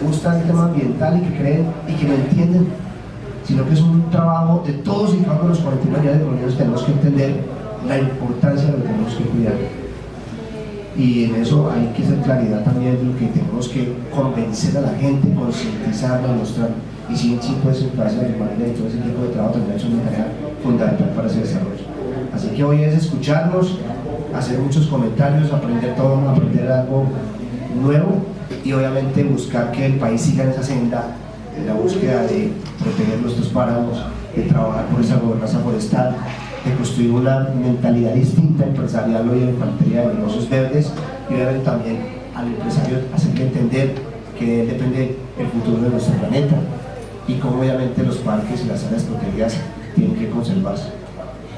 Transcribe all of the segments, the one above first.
gusta el tema ambiental y que creen y que lo entienden, sino que es un trabajo de todos y cada uno de los 49 millones de colombianos. Tenemos que entender la importancia de lo que tenemos que cuidar. Y en eso hay que hacer claridad también de lo que tenemos que convencer a la gente, concientizarla, mostrar. Y sí, pues en clase de manera y todo ese tipo de trabajo también es una tarea fundamental para ese desarrollo. Así que hoy es escucharnos, hacer muchos comentarios, aprender todo, aprender algo nuevo y obviamente buscar que el país siga en esa senda, en la búsqueda de proteger nuestros páramos, de trabajar por esa gobernanza forestal, de construir una mentalidad distinta empresarial hoy en materia de negocios verdes y obviamente también al empresario hacerle entender que de él depende el futuro de nuestro planeta y cómo obviamente los parques y las áreas protegidas tienen que conservarse.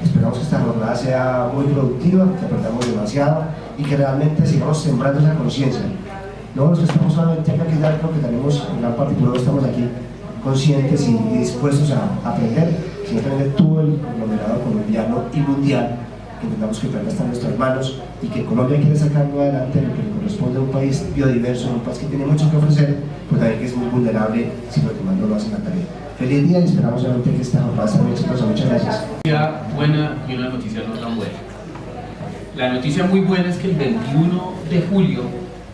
Esperamos que esta jornada sea muy productiva, que aprendamos demasiado y que realmente sigamos sembrando esa conciencia. No los que estamos solamente acá, que ya creo que tenemos en gran parte, pero estamos aquí conscientes y dispuestos a aprender, sino también todo el conglomerado colombiano y mundial, que entendamos que el planeta está en nuestras manos y que Colombia quiere sacarlo adelante, lo que le corresponde a un país biodiverso, un país que tiene mucho que ofrecer, pero también que es muy vulnerable si los demás no lo hacen la tarea. Feliz día y esperamos obviamente que esta jornada sea muy exitosa. Muchas gracias. Una noticia buena y una noticia no tan buena. La noticia muy buena es que el 21 de julio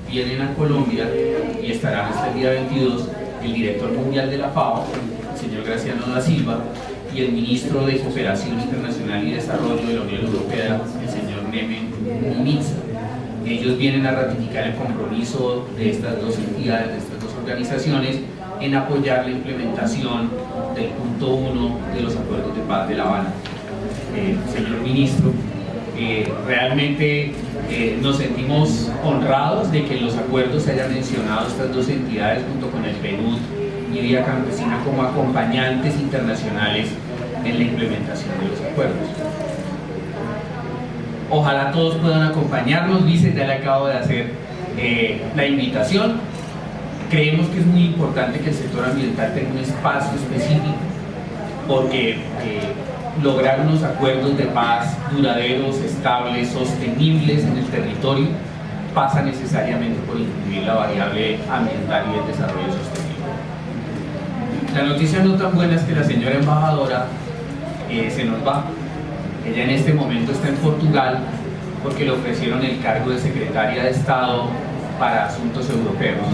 vienen a Colombia y estarán hasta el día 22 el director mundial de la FAO, el señor Graciano da Silva, y el ministro de Cooperación Internacional y Desarrollo de la Unión Europea, el señor Neven Mimica. Ellos vienen a ratificar el compromiso de estas dos entidades, de estas dos organizaciones, en apoyar la implementación del punto 1 de los acuerdos de paz de La Habana. Señor ministro, realmente nos sentimos honrados de que en los acuerdos se hayan mencionado estas dos entidades junto con el Perú y Vía Campesina como acompañantes internacionales en la implementación de los acuerdos. Ojalá todos puedan acompañarnos. Vice, ya le acabo de hacer la invitación. Creemos que es muy importante que el sector ambiental tenga un espacio específico porque lograr unos acuerdos de paz duraderos, estables, sostenibles en el territorio pasa necesariamente por incluir la variable ambiental y el desarrollo sostenible. La noticia no tan buena es que la señora embajadora se nos va. Ella en este momento está en Portugal porque le ofrecieron el cargo de secretaria de Estado para asuntos europeos.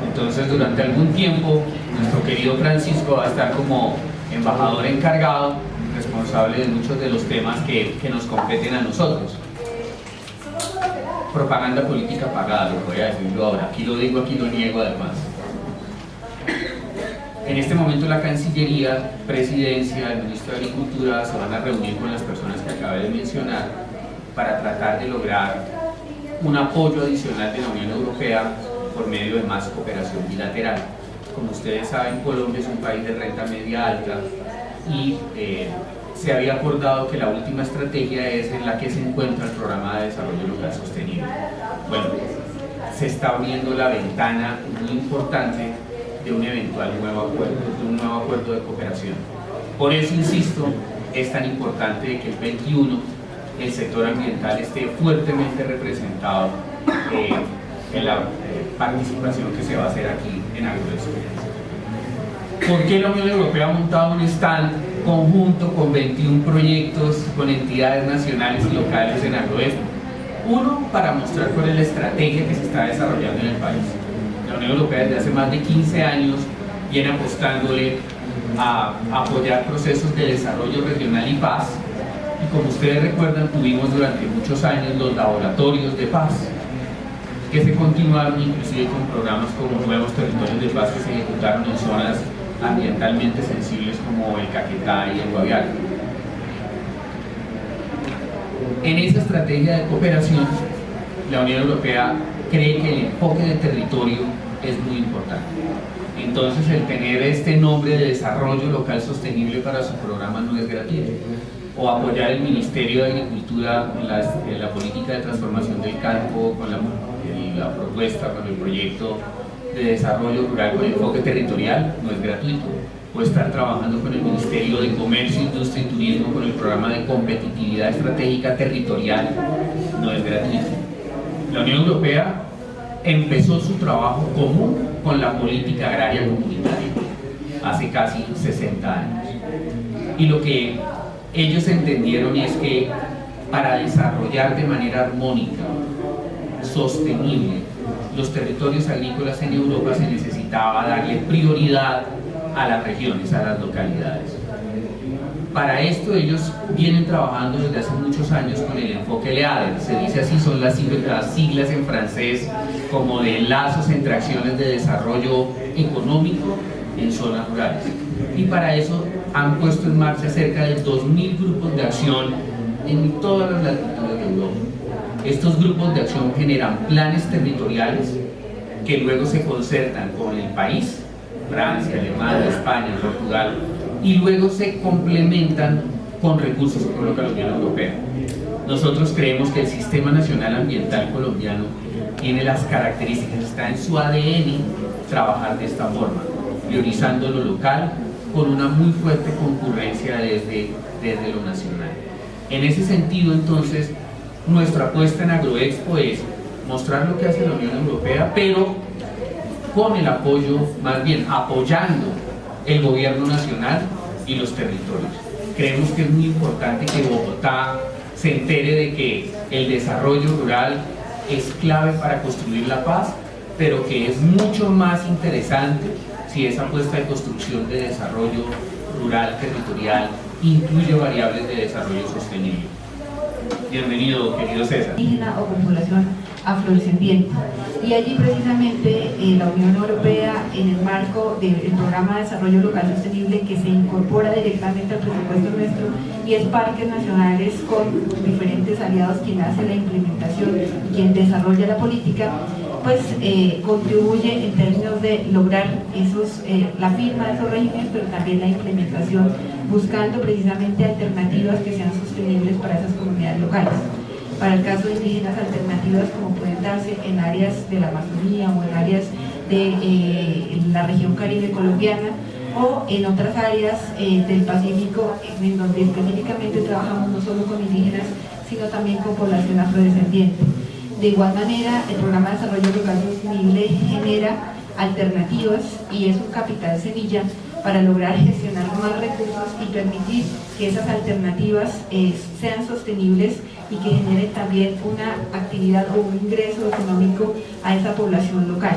Entonces, durante algún tiempo, nuestro querido Francisco va a estar como embajador encargado, responsable de muchos de los temas que nos competen a nosotros. Propaganda política pagada, lo voy a decirlo ahora. Aquí lo digo, aquí lo niego además. En este momento la Cancillería, Presidencia, el Ministro de Agricultura se van a reunir con las personas que acabé de mencionar para tratar de lograr un apoyo adicional de la Unión Europea por medio de más cooperación bilateral. Como ustedes saben, Colombia es un país de renta media alta y se había acordado que la última estrategia es en la que se encuentra el Programa de Desarrollo Local Sostenible. Bueno, se está abriendo la ventana muy importante de un eventual nuevo acuerdo, de un nuevo acuerdo de cooperación. Por eso, insisto, es tan importante que el 21 el sector ambiental esté fuertemente representado en la participación que se va a hacer aquí en Agroexpo. ¿Por qué la Unión Europea ha montado un stand conjunto con 21 proyectos con entidades nacionales y locales en Agroexpo? Uno, para mostrar cuál es la estrategia que se está desarrollando en el país. La Unión Europea desde hace más de 15 años viene apostándole a apoyar procesos de desarrollo regional y paz. Y como ustedes recuerdan, tuvimos durante muchos años los laboratorios de paz, que se continuaron inclusive con programas como Nuevos Territorios de Paz que se ejecutaron en zonas ambientalmente sensibles como el Caquetá y el Guaviare. En esa estrategia de cooperación, la Unión Europea cree que el enfoque de territorio es muy importante. Entonces, el tener este nombre de desarrollo local sostenible para su programa no es gratuito. O apoyar el Ministerio de Agricultura en la política de transformación del campo con la propuesta, con el proyecto de desarrollo rural con enfoque territorial no es gratuito. O estar trabajando con el Ministerio de Comercio, Industria y Turismo con el programa de competitividad estratégica territorial no es gratuito. La Unión Europea empezó su trabajo común con la política agraria comunitaria hace casi 60 años. Y lo que ellos entendieron es que para desarrollar de manera armónica, sostenible, los territorios agrícolas en Europa se necesitaba darle prioridad a las regiones, a las localidades. Para esto ellos vienen trabajando desde hace muchos años con el enfoque LEADER, se dice así, son las siglas en francés como de lazos entre acciones de desarrollo económico en zonas rurales. Y para eso han puesto en marcha cerca de 2.000 grupos de acción en todas las latitudes de Europa. Estos grupos de acción generan planes territoriales que luego se concertan con el país, Francia, Alemania, España, Portugal, y luego se complementan con recursos que coloca la Unión Europea. Nosotros creemos que el Sistema Nacional Ambiental colombiano tiene las características, está en su ADN trabajar de esta forma, priorizando lo local con una muy fuerte concurrencia desde lo nacional. En ese sentido, entonces, nuestra apuesta en Agroexpo es mostrar lo que hace la Unión Europea, pero con el apoyo, más bien apoyando el gobierno nacional y los territorios. Creemos que es muy importante que Bogotá se entere de que el desarrollo rural es clave para construir la paz, pero que es mucho más interesante si esa apuesta de construcción de desarrollo rural territorial incluye variables de desarrollo sostenible. Bienvenido, querido César. Indígena o con población afrodescendiente. Y allí precisamente la Unión Europea, en el marco del Programa de Desarrollo Local Sostenible, que se incorpora directamente al presupuesto nuestro, y es parques nacionales con diferentes aliados quien hace la implementación, quien desarrolla la política, pues contribuye en términos de lograr la firma de esos regímenes, pero también la implementación, buscando precisamente alternativas que sean sostenibles para esas comunidades locales. Para el caso de indígenas, alternativas como pueden darse en áreas de la Amazonía o en áreas de la región Caribe colombiana, o en otras áreas del Pacífico, en donde específicamente trabajamos no solo con indígenas, sino también con población afrodescendiente. De igual manera, el Programa de Desarrollo Local Sostenible genera alternativas y es un capital semilla para lograr gestionar más recursos y permitir que esas alternativas sean sostenibles y que generen también una actividad o un ingreso económico a esa población local.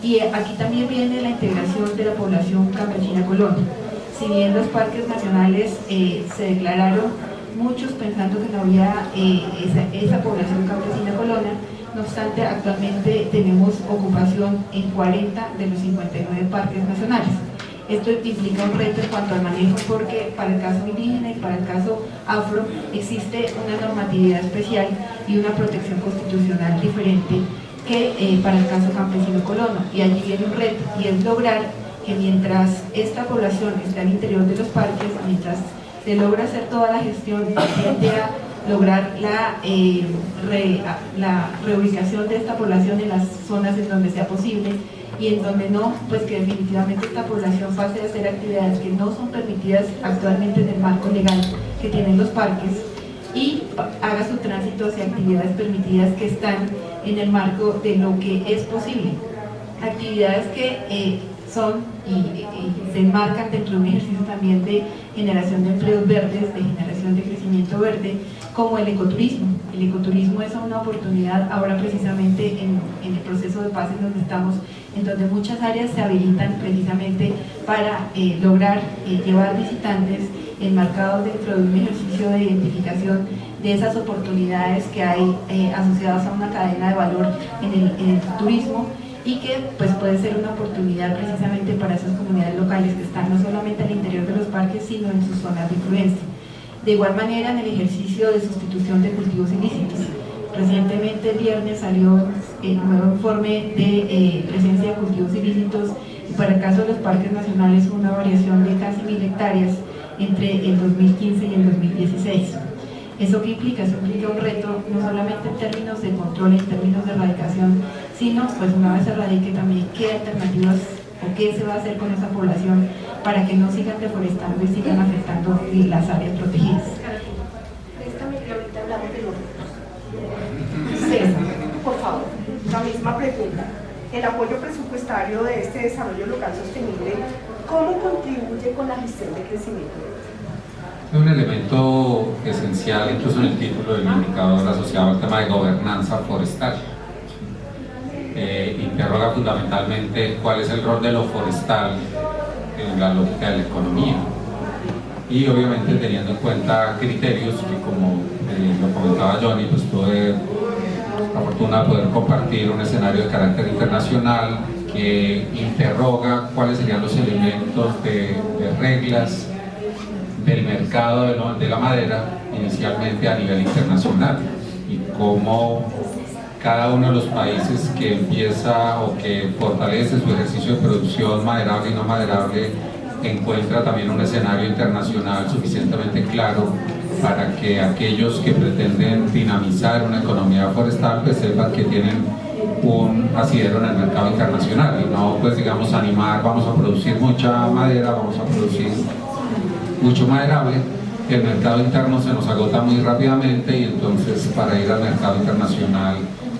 Y aquí también viene la integración de la población campesina colona. Si bien los parques nacionales se declararon muchos pensando que no había esa población campesina colona, no obstante actualmente tenemos ocupación en 40 de los 59 parques nacionales. Esto implica un reto en cuanto al manejo porque para el caso indígena y para el caso afro existe una normatividad especial y una protección constitucional diferente que para el caso campesino colono, y allí viene un reto y es lograr que mientras esta población está al interior de los parques, mientras se logra hacer toda la gestión tendente a lograr la reubicación de esta población en las zonas en donde sea posible, y en donde no, pues que definitivamente esta población pase a hacer actividades que no son permitidas actualmente en el marco legal que tienen los parques y haga su tránsito hacia actividades permitidas que están en el marco de lo que es posible. Actividades que son y se enmarcan dentro de un ejercicio también de generación de empleos verdes, de generación de crecimiento verde, como el ecoturismo. El ecoturismo es una oportunidad ahora precisamente en el proceso de paz en donde estamos, en donde muchas áreas se habilitan precisamente para lograr llevar visitantes enmarcados dentro de un ejercicio de identificación de esas oportunidades que hay asociadas a una cadena de valor en el turismo, y que pues puede ser una oportunidad precisamente para esas comunidades locales que están no solamente al interior de los parques, sino en sus zonas de influencia. De igual manera, en el ejercicio de sustitución de cultivos ilícitos. Recientemente el viernes salió el nuevo informe de presencia de cultivos ilícitos, y para el caso de los parques nacionales una variación de casi 1000 hectáreas entre el 2015 y el 2016. ¿Eso qué implica? Eso implica un reto no solamente en términos de control, en términos de erradicación, sino pues una vez se erradique también qué alternativas o qué se va a hacer con esa población para que no sigan deforestando y sigan afectando las áreas protegidas. Préstame que ahorita hablamos de los... César. por favor, la misma pregunta. El apoyo presupuestario de este desarrollo local sostenible, ¿cómo contribuye con la gestión de crecimiento? Es un elemento esencial, incluso en el título del indicador asociado al tema de gobernanza forestal. Interroga fundamentalmente cuál es el rol de lo forestal en la lógica de la economía y obviamente teniendo en cuenta criterios que, como lo comentaba Johnny, pues tuve la fortuna de poder compartir un escenario de carácter internacional que interroga cuáles serían los elementos de reglas del mercado de la madera inicialmente a nivel internacional y cómo cada uno de los países que empieza o que fortalece su ejercicio de producción maderable y no maderable encuentra también un escenario internacional suficientemente claro para que aquellos que pretenden dinamizar una economía forestal pues sepan que tienen un asidero en el mercado internacional y no pues digamos animar, vamos a producir mucha madera, vamos a producir mucho maderable. El mercado interno se nos agota muy rápidamente y entonces para ir al mercado internacional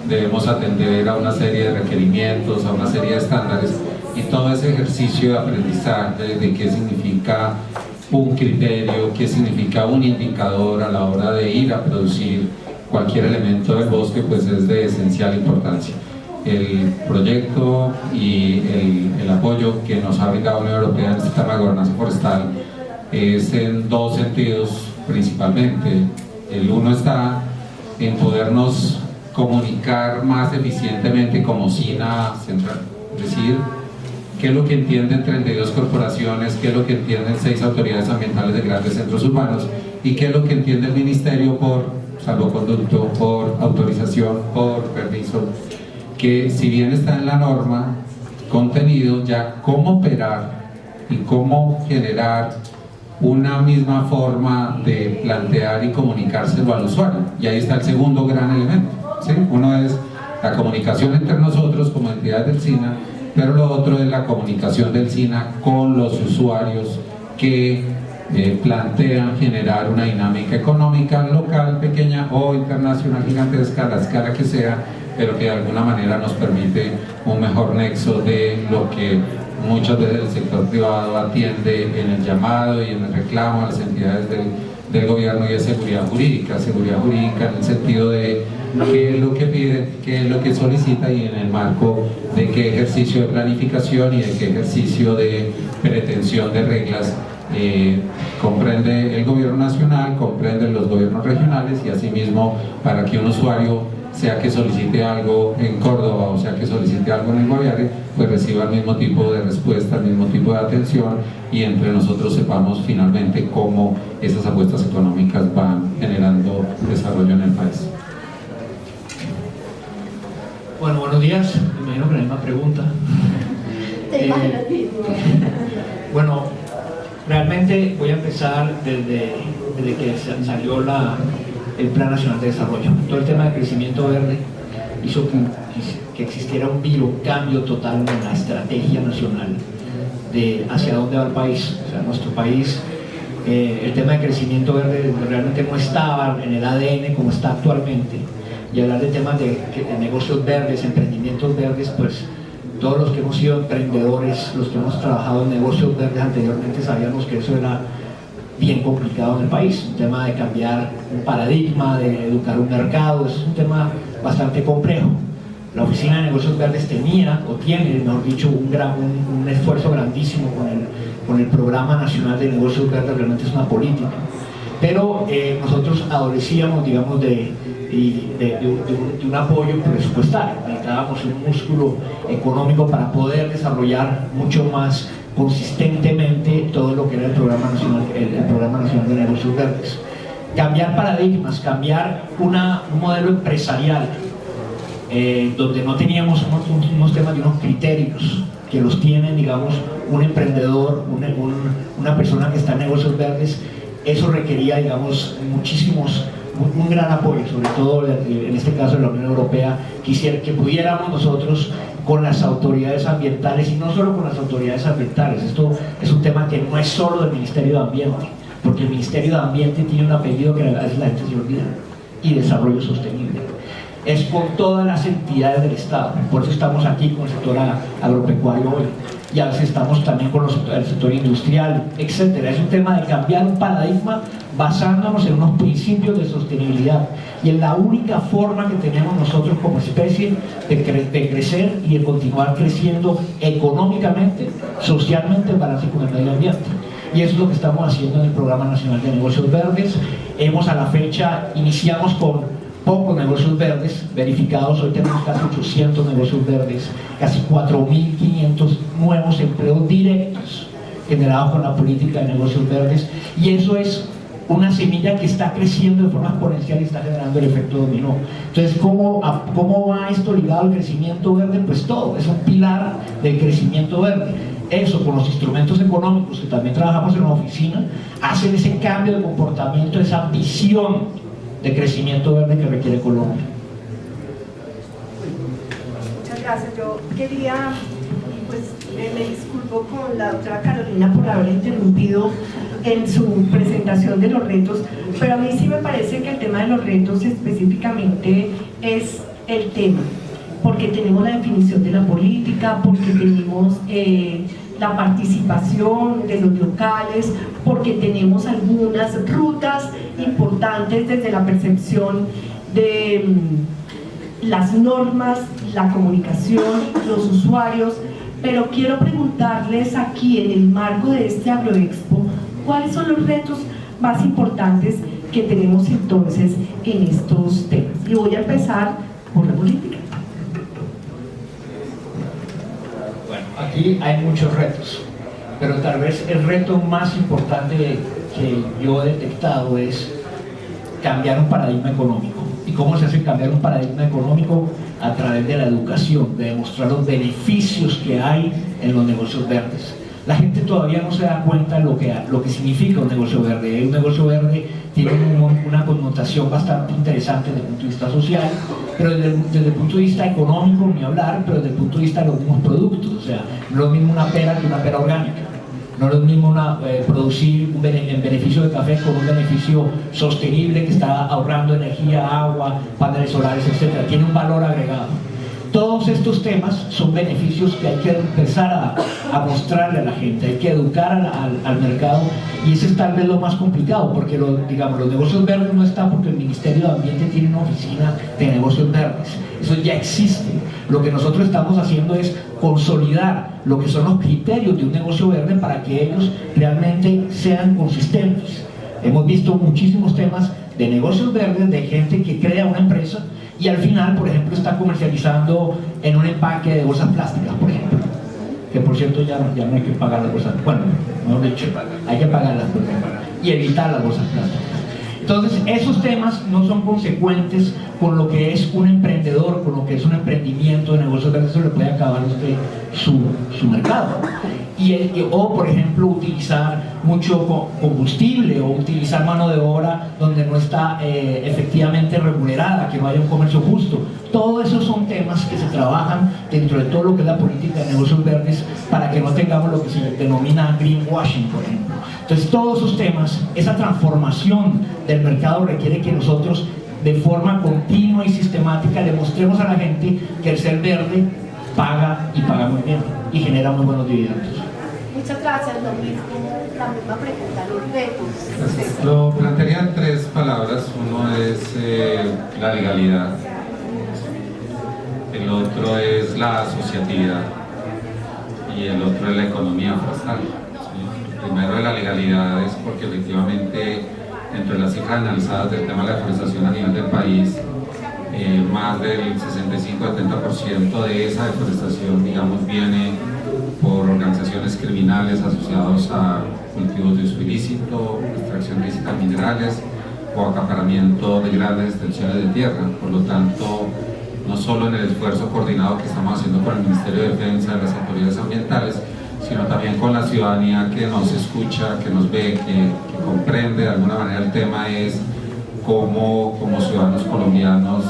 debemos atender a una serie de requerimientos, a una serie de estándares y todo ese ejercicio de aprendizaje de qué significa un criterio, qué significa un indicador a la hora de ir a producir cualquier elemento del bosque pues es de esencial importancia. El proyecto y el apoyo que nos ha brindado la Unión Europea en este tema de gobernanza forestal es en dos sentidos principalmente. El uno está en podernos comunicar más eficientemente como SINA Central, es decir, qué es lo que entienden 32 corporaciones, qué es lo que entienden 6 autoridades ambientales de grandes centros urbanos y qué es lo que entiende el Ministerio por salvoconducto, por autorización, por permiso, que si bien está en la norma contenido, ya cómo operar y cómo generar una misma forma de plantear y comunicárselo al usuario. Y ahí está el segundo gran elemento, ¿sí? Uno es la comunicación entre nosotros como entidades del SINA, pero lo otro es la comunicación del SINA con los usuarios que plantean generar una dinámica económica local, pequeña o internacional, gigantesca, la escala que sea, pero que de alguna manera nos permite un mejor nexo de lo que muchas veces el sector privado atiende en el llamado y en el reclamo a las entidades del gobierno, y es seguridad jurídica en el sentido de qué es lo que pide, qué es lo que solicita y en el marco de qué ejercicio de planificación y de qué ejercicio de pretensión de reglas comprende el gobierno nacional, comprenden los gobiernos regionales, y asimismo para que un usuario, sea que solicite algo en Córdoba o sea que solicite algo en el Guaviare, pues reciba el mismo tipo de respuesta, el mismo tipo de atención, y entre nosotros sepamos finalmente cómo esas apuestas económicas van generando desarrollo en el país. Bueno, buenos días. Me imagino que la misma pregunta. Bueno, realmente voy a empezar desde que salió el Plan Nacional de Desarrollo. Todo el tema de crecimiento verde hizo que existiera un cambio total en la estrategia nacional de hacia dónde va el país. O sea, nuestro país, el tema de crecimiento verde realmente no estaba en el ADN como está actualmente. Y hablar de temas de negocios verdes, emprendimientos verdes, pues todos los que hemos sido emprendedores, los que hemos trabajado en negocios verdes anteriormente, sabíamos que eso era bien complicado en el país. Un tema de cambiar un paradigma, de educar un mercado, es un tema bastante complejo. La Oficina de Negocios Verdes tenía, o tiene, mejor dicho, un esfuerzo grandísimo con el Programa Nacional de Negocios Verdes, realmente es una política. Pero nosotros adolecíamos, digamos, de un apoyo presupuestario. Necesitábamos un músculo económico para poder desarrollar mucho más consistentemente todo lo que era el Programa Nacional de Negocios Verdes. Cambiar paradigmas, cambiar un modelo empresarial donde no teníamos unos temas de unos criterios que los tienen, digamos, un emprendedor, una persona que está en negocios verdes. Eso requería, digamos, un gran apoyo, sobre todo en este caso de la Unión Europea, que pudiéramos nosotros con las autoridades ambientales, y no solo con las autoridades ambientales. Esto es un tema que no es solo del Ministerio de Ambiente, porque el Ministerio de Ambiente tiene un apellido que a veces la gente se olvida, y Desarrollo Sostenible. es con todas las entidades del Estado. Por eso estamos aquí con el sector agropecuario hoy, y a veces estamos también con el sector industrial, etc. Es un tema de cambiar un paradigma basándonos en unos principios de sostenibilidad, y es la única forma que tenemos nosotros como especie de crecer y de continuar creciendo económicamente, socialmente, en balance con el medio ambiente. Y eso es lo que estamos haciendo en el Programa Nacional de Negocios Verdes. A la fecha, iniciamos con pocos negocios verdes verificados. Hoy tenemos casi 800 negocios verdes, casi 4.500 nuevos empleos directos generados con la política de negocios verdes, y eso es una semilla que está creciendo de forma exponencial y está generando el efecto dominó. Entonces, ¿cómo va esto ligado al crecimiento verde? Pues todo, es un pilar del crecimiento verde. Eso, con los instrumentos económicos que también trabajamos en la oficina, hacen ese cambio de comportamiento, esa visión de crecimiento verde que requiere Colombia. Muchas gracias. Yo quería, pues me disculpo con la doctora Carolina por haber interrumpido en su presentación de los retos, pero a mí sí me parece que el tema de los retos específicamente es el tema, porque tenemos la definición de la política, porque tenemos la participación de los locales, porque tenemos algunas rutas importantes desde la percepción de las normas, la comunicación, los usuarios, pero quiero preguntarles aquí en el marco de este Agroexpo, ¿cuáles son los retos más importantes que tenemos entonces en estos temas? Y voy a empezar por la política. Bueno, aquí hay muchos retos, pero tal vez el reto más importante que yo he detectado es cambiar un paradigma económico. ¿Y cómo se hace cambiar un paradigma económico? A través de la educación, de demostrar los beneficios que hay en los negocios verdes. La gente todavía no se da cuenta de lo que significa un negocio verde. Un negocio verde tiene una connotación bastante interesante desde el punto de vista social, pero desde el punto de vista económico, ni hablar, pero desde el punto de vista de los mismos productos. O sea, no es lo mismo una pera que una pera orgánica. No es lo mismo producir en beneficio de café con un beneficio sostenible que está ahorrando energía, agua, paneles solares, etc. Tiene un valor agregado. Todos estos temas son beneficios que hay que empezar a mostrarle a la gente, hay que educar al mercado, y ese es tal vez lo más complicado, porque los negocios verdes no están porque el Ministerio de Ambiente tiene una oficina de negocios verdes. Eso ya existe. Lo que nosotros estamos haciendo es consolidar lo que son los criterios de un negocio verde para que ellos realmente sean consistentes. Hemos visto muchísimos temas de negocios verdes, de gente que crea una empresa y al final, por ejemplo, está comercializando en un empaque de bolsas plásticas, por ejemplo, que por cierto ya no hay que pagar las bolsas, bueno, mejor dicho, hay que pagarlas y evitar las bolsas plásticas. Entonces, esos temas no son consecuentes con lo que es un emprendedor, con lo que es un emprendimiento de negocios verdes. Eso le puede acabar a usted su mercado. O, por ejemplo, utilizar mucho combustible o utilizar mano de obra donde no está efectivamente remunerada, que no haya un comercio justo. Todos esos son temas que se trabajan dentro de todo lo que es la política de negocios verdes para que no tengamos lo que se denomina greenwashing, por ejemplo. Entonces, todos esos temas, esa transformación del mercado requiere que nosotros de forma continua y sistemática le mostremos a la gente que el ser verde paga y paga muy bien y genera muy buenos dividendos. Muchas gracias, lo mismo, la misma pregunta, los retos. Lo plantearía en tres palabras. Uno es la legalidad, el otro es la asociatividad y el otro es la economía forestal. ¿Sí? Primero de la legalidad es porque efectivamente entre las cifras analizadas del tema de la deforestación a nivel del país, más del 65-70% de esa deforestación, digamos, viene por organizaciones criminales asociados a cultivos de uso ilícito, extracción ilícita de minerales o acaparamiento de grandes extensiones de tierra. Por lo tanto, no solo en el esfuerzo coordinado que estamos haciendo con el Ministerio de Defensa, las autoridades ambientales, sino también con la ciudadanía que nos escucha, que nos ve, que comprende de alguna manera el tema, es cómo como ciudadanos colombianos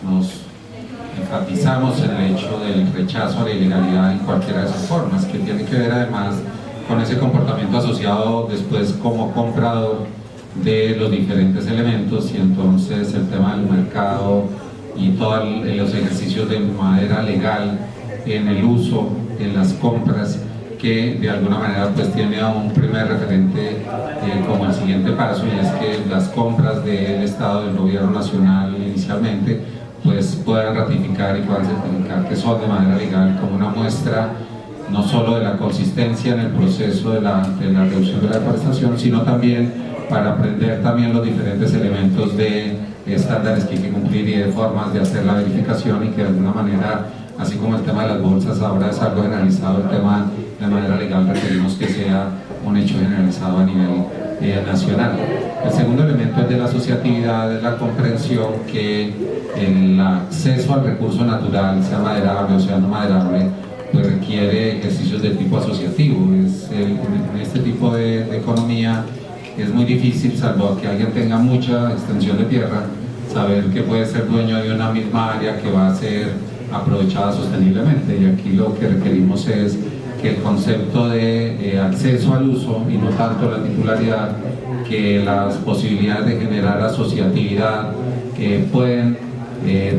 nos enfatizamos en el hecho del rechazo a la ilegalidad en cualquiera de sus formas, que tiene que ver además con ese comportamiento asociado después como comprador de los diferentes elementos, y entonces el tema del mercado y todos los ejercicios de madera legal en el uso, en las compras, que de alguna manera pues tiene a un primer referente como el siguiente paso, y es que las compras del Estado, del gobierno nacional inicialmente, pues puedan ratificar y puedan certificar que son de manera legal, como una muestra no solo de la consistencia en el proceso de la reducción de la deforestación, sino también para aprender también los diferentes elementos de estándares que hay que cumplir y de formas de hacer la verificación, y que de alguna manera, así como el tema de las bolsas ahora es algo generalizado, el tema de manera legal requerimos que sea un hecho generalizado a nivel nacional. El segundo elemento es de la asociatividad, es la comprensión que el acceso al recurso natural, sea maderable o sea no maderable, pues requiere ejercicios de tipo asociativo. En este tipo de economía es muy difícil, salvo que alguien tenga mucha extensión de tierra, saber que puede ser dueño de una misma área que va a ser aprovechada sosteniblemente, y aquí lo que requerimos es que el concepto de acceso al uso y no tanto la titularidad, que las posibilidades de generar asociatividad pueden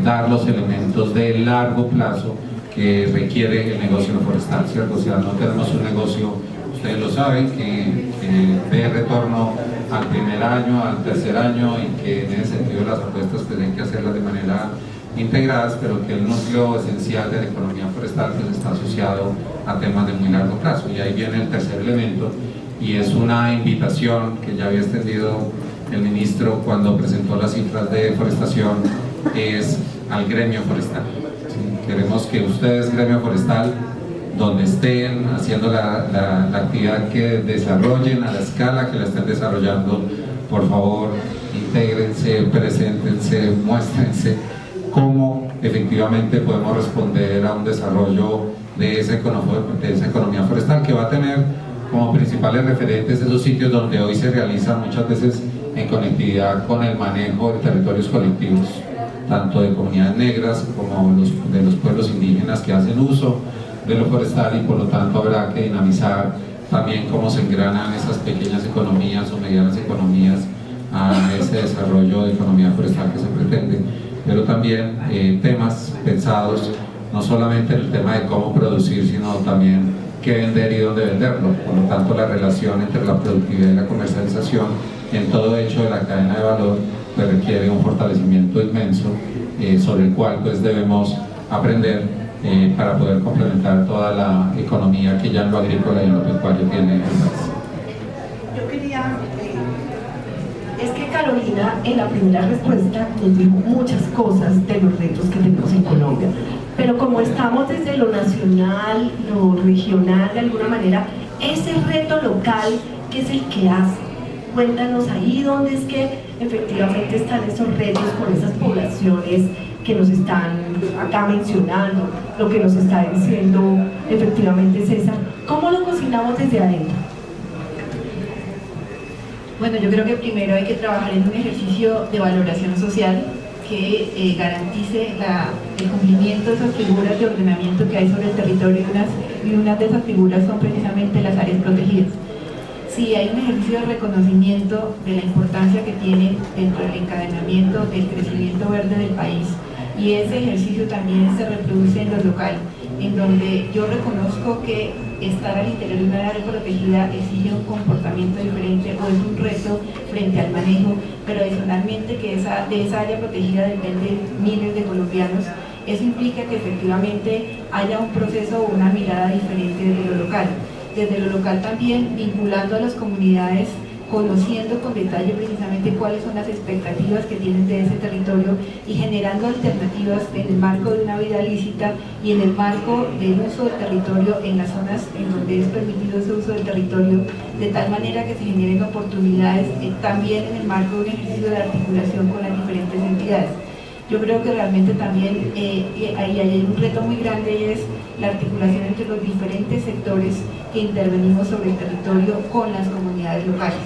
dar los elementos de largo plazo que requiere el negocio forestal, ¿cierto? O sea, no tenemos un negocio, ustedes lo saben, que dé retorno al primer año, al tercer año, y que en ese sentido las apuestas tienen que hacerlas de manera integradas, pero que el núcleo esencial de la economía forestal pues está asociado a temas de muy largo plazo. Y ahí viene el tercer elemento, y es una invitación que ya había extendido el ministro cuando presentó las cifras de deforestación, es al gremio forestal. ¿Sí? Queremos que ustedes, gremio forestal, donde estén haciendo la actividad que desarrollen, a la escala que la estén desarrollando, por favor, intégrense, preséntense, muéstrense cómo efectivamente podemos responder a un desarrollo de esa economía forestal, que va a tener como principales referentes esos sitios donde hoy se realizan muchas veces en conectividad con el manejo de territorios colectivos, tanto de comunidades negras como de los pueblos indígenas que hacen uso de lo forestal, y por lo tanto habrá que dinamizar también cómo se engranan esas pequeñas economías o medianas economías a ese desarrollo de economía forestal que se pretende, pero también temas pensados no solamente en el tema de cómo producir, sino también qué vender y dónde venderlo. Por lo tanto, la relación entre la productividad y la comercialización en todo hecho de la cadena de valor pues requiere un fortalecimiento inmenso sobre el cual pues debemos aprender para poder complementar toda la economía que ya en lo agrícola y en lo pecuario tiene el país. Yo quería, es que Carolina en la primera respuesta nos dijo muchas cosas de los retos que tenemos en Colombia, pero como estamos desde lo nacional, lo regional, de alguna manera, ese reto local, ¿qué es el que hace? Cuéntanos ahí dónde es que efectivamente están esos retos con esas poblaciones que nos están acá mencionando, lo que nos está diciendo efectivamente César. ¿Cómo lo cocinamos desde adentro? Bueno, yo creo que primero hay que trabajar en un ejercicio de valoración social que garantice el cumplimiento de esas figuras de ordenamiento que hay sobre el territorio, y unas de esas figuras son precisamente las áreas protegidas. Sí, hay un ejercicio de reconocimiento de la importancia que tienen dentro del encadenamiento del crecimiento verde del país, y ese ejercicio también se reproduce en lo local, en donde yo reconozco que estar al interior de una área protegida exige un comportamiento diferente o es un reto frente al manejo, pero adicionalmente que de esa área protegida dependen miles de colombianos. Eso implica que efectivamente haya un proceso o una mirada diferente desde lo local. Desde lo local también vinculando a las comunidades, conociendo con detalle precisamente cuáles son las expectativas que tienen de ese territorio y generando alternativas en el marco de una vida lícita y en el marco del uso del territorio en las zonas en donde es permitido ese uso del territorio, de tal manera que se generen oportunidades también en el marco de un ejercicio de articulación con las diferentes entidades. Yo creo que realmente también ahí hay un reto muy grande, y es la articulación entre los diferentes sectores que intervenimos sobre el territorio con las comunidades locales.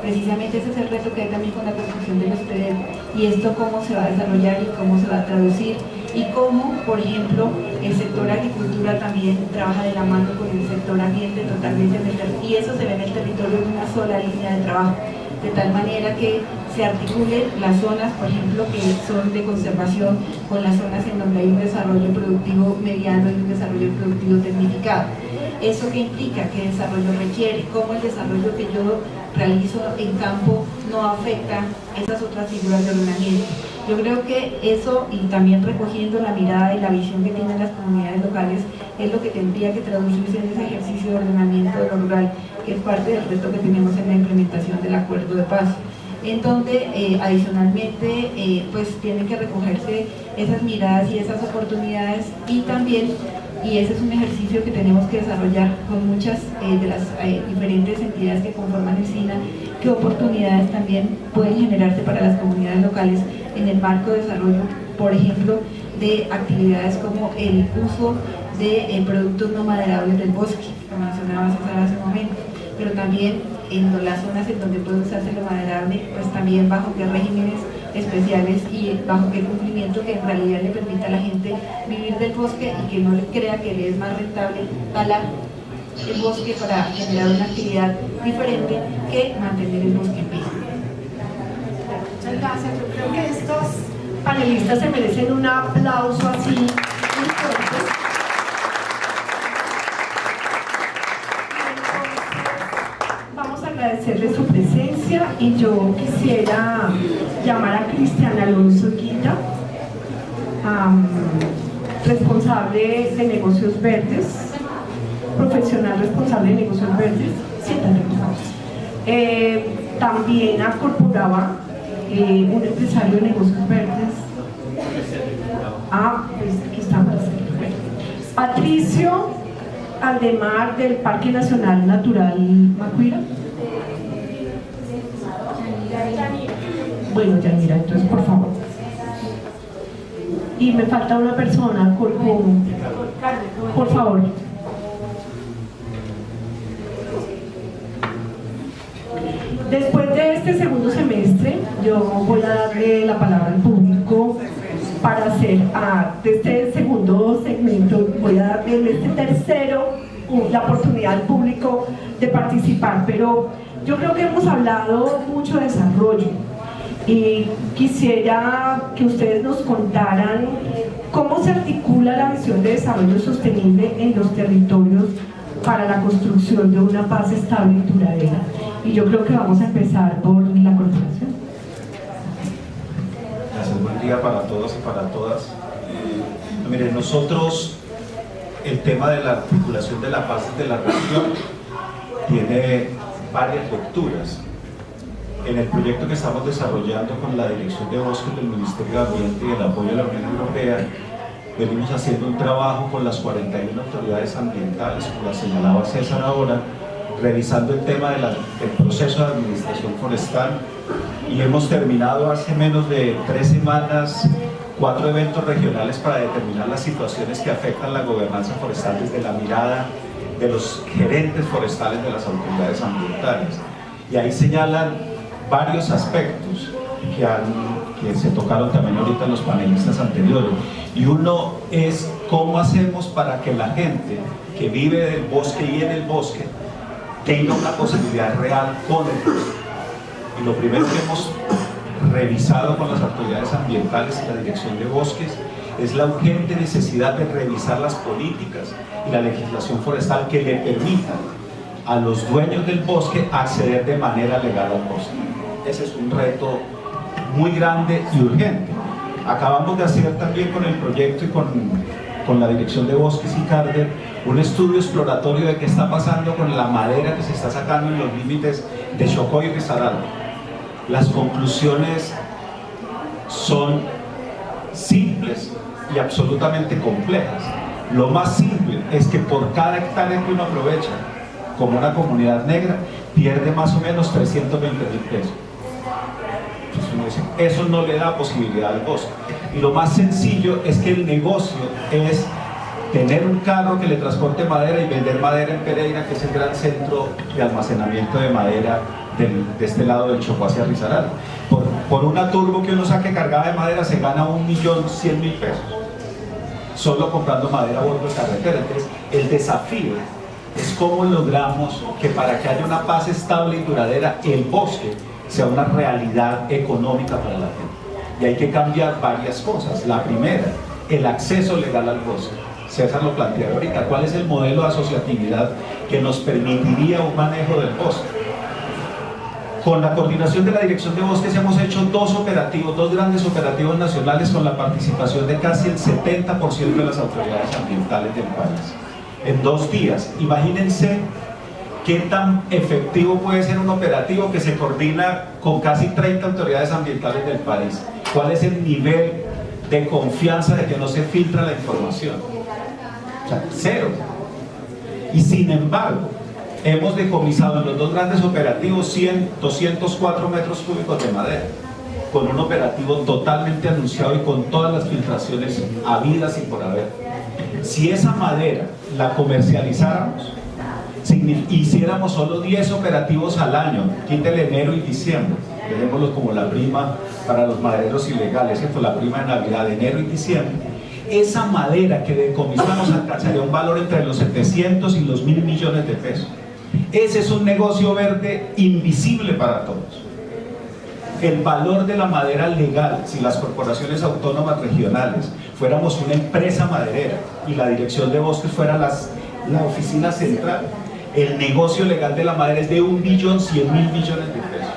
Precisamente ese es el reto que hay también con la construcción del HOSPEDER, y esto cómo se va a desarrollar y cómo se va a traducir, y cómo, por ejemplo, el sector agricultura también trabaja de la mano con el sector ambiente totalmente y eso se ve en el territorio en una sola línea de trabajo. de tal manera que se articulen las zonas, por ejemplo, que son de conservación, con las zonas en donde hay un desarrollo productivo mediano y un desarrollo productivo tecnificado. ¿Eso qué implica? ¿Qué desarrollo requiere? ¿Cómo el desarrollo que yo realizo en campo no afecta esas otras figuras de ordenamiento? Yo creo que eso, y también recogiendo la mirada y la visión que tienen las comunidades locales, es lo que tendría que traducirse en ese ejercicio de ordenamiento de lo rural, que es parte del reto que tenemos en la implementación del acuerdo de paz, en donde adicionalmente pues tienen que recogerse esas miradas y esas oportunidades, y también, y ese es un ejercicio que tenemos que desarrollar con muchas de las diferentes entidades que conforman el SINA, qué oportunidades también pueden generarse para las comunidades locales en el marco de desarrollo, por ejemplo, de actividades como el uso de productos no maderables del bosque, como mencionaba César hace un momento, pero también en las zonas en donde puede usarse lo maderable, pues también bajo qué regímenes especiales y bajo qué cumplimiento que en realidad le permita a la gente vivir del bosque y que no le crea que le es más rentable talar el bosque para generar una actividad diferente que mantener el bosque en pie. Muchas gracias. Yo creo que estos panelistas se merecen un aplauso así muy fuerte. Vamos a agradecerle su presencia y yo quisiera llamar a Cristian Alonso Guilla, responsable de negocios verdes, profesional responsable de negocios verdes. Siéntate, por favor. También a Corporaba, un empresario de negocios verdes. Pues aquí estamos. Patricio Aldemar, del Parque Nacional Natural Macuira. Bueno, Yanira, entonces por favor. Y me falta una persona, por favor. Después de este segundo semestre, yo voy a darle la palabra al público para hacer, de este segundo segmento, voy a darle en este tercero la oportunidad al público de participar, pero yo creo que hemos hablado mucho de desarrollo y quisiera que ustedes nos contaran cómo se articula la visión de desarrollo sostenible en los territorios para la construcción de una paz estable y duradera. Y yo creo que vamos a empezar por la corporación. Gracias, buen día para todos y para todas. Miren, nosotros, el tema de la articulación de la paz de la región tiene varias lecturas. En el proyecto que estamos desarrollando con la Dirección de Bosques del Ministerio de Ambiente y el apoyo de la Unión Europea, venimos haciendo un trabajo con las 41 autoridades ambientales, como la señalaba César ahora, revisando el tema del proceso de administración forestal, y hemos terminado hace menos de 3 semanas 4 eventos regionales para determinar las situaciones que afectan la gobernanza forestal desde la mirada de los gerentes forestales de las autoridades ambientales. Y ahí señalan varios aspectos que se tocaron también ahorita en los panelistas anteriores. Y uno es cómo hacemos para que la gente que vive del bosque y en el bosque tenga una posibilidad real con el bosque. Y lo primero que hemos revisado con las autoridades ambientales y la Dirección de Bosques es la urgente necesidad de revisar las políticas y la legislación forestal que le permitan a los dueños del bosque acceder de manera legal al bosque. Ese es un reto muy grande y urgente. Acabamos de hacer también con el proyecto y con la Dirección de Bosques y Carder un estudio exploratorio de qué está pasando con la madera que se está sacando en los límites de Chocó y Risaralda. Las conclusiones son simples y absolutamente complejas. Lo más simple es que por cada hectárea que uno aprovecha como una comunidad negra, pierde más o menos 320.000 pesos. Eso no le da posibilidad al bosque. Y lo más sencillo es que el negocio es tener un carro que le transporte madera y vender madera en Pereira, que es el gran centro de almacenamiento de madera de este lado del Chocó hacia Risaralda. Por una turbo que uno saque cargada de madera se gana 1.100.000 pesos, solo comprando madera a bordo de carretera. Entonces, el desafío es cómo logramos que para que haya una paz estable y duradera, el bosque sea una realidad económica para la gente. Y hay que cambiar varias cosas. La primera, el acceso legal al bosque. César lo plantea ahorita. ¿Cuál es el modelo de asociatividad que nos permitiría un manejo del bosque? Con la coordinación de la Dirección de Bosques hemos hecho dos grandes operativos nacionales con la participación de casi el 70% de las autoridades ambientales del país. En 2 días, imagínense qué tan efectivo puede ser un operativo que se coordina con casi 30 autoridades ambientales del país. ¿Cuál es el nivel de confianza de que no se filtra la información? O sea, 0. Y sin embargo, hemos decomisado en los 2 grandes operativos 204 metros cúbicos de madera, con un operativo totalmente anunciado y con todas las filtraciones habidas y por haber. Si esa madera la comercializáramos, hiciéramos solo 10 operativos al año, quítele enero y diciembre, dejémoslo como la prima para los madereros ilegales, ¿cierto? La prima de Navidad, de enero y diciembre, esa madera que decomisamos alcanzaría un valor entre los 700 y los 1.000 millones de pesos. Ese es un negocio verde invisible para todos. El valor de la madera legal, si las corporaciones autónomas regionales fuéramos una empresa maderera y la Dirección de Bosques fuera la oficina central, el negocio legal de la madera es de 1.100.000 millones de pesos.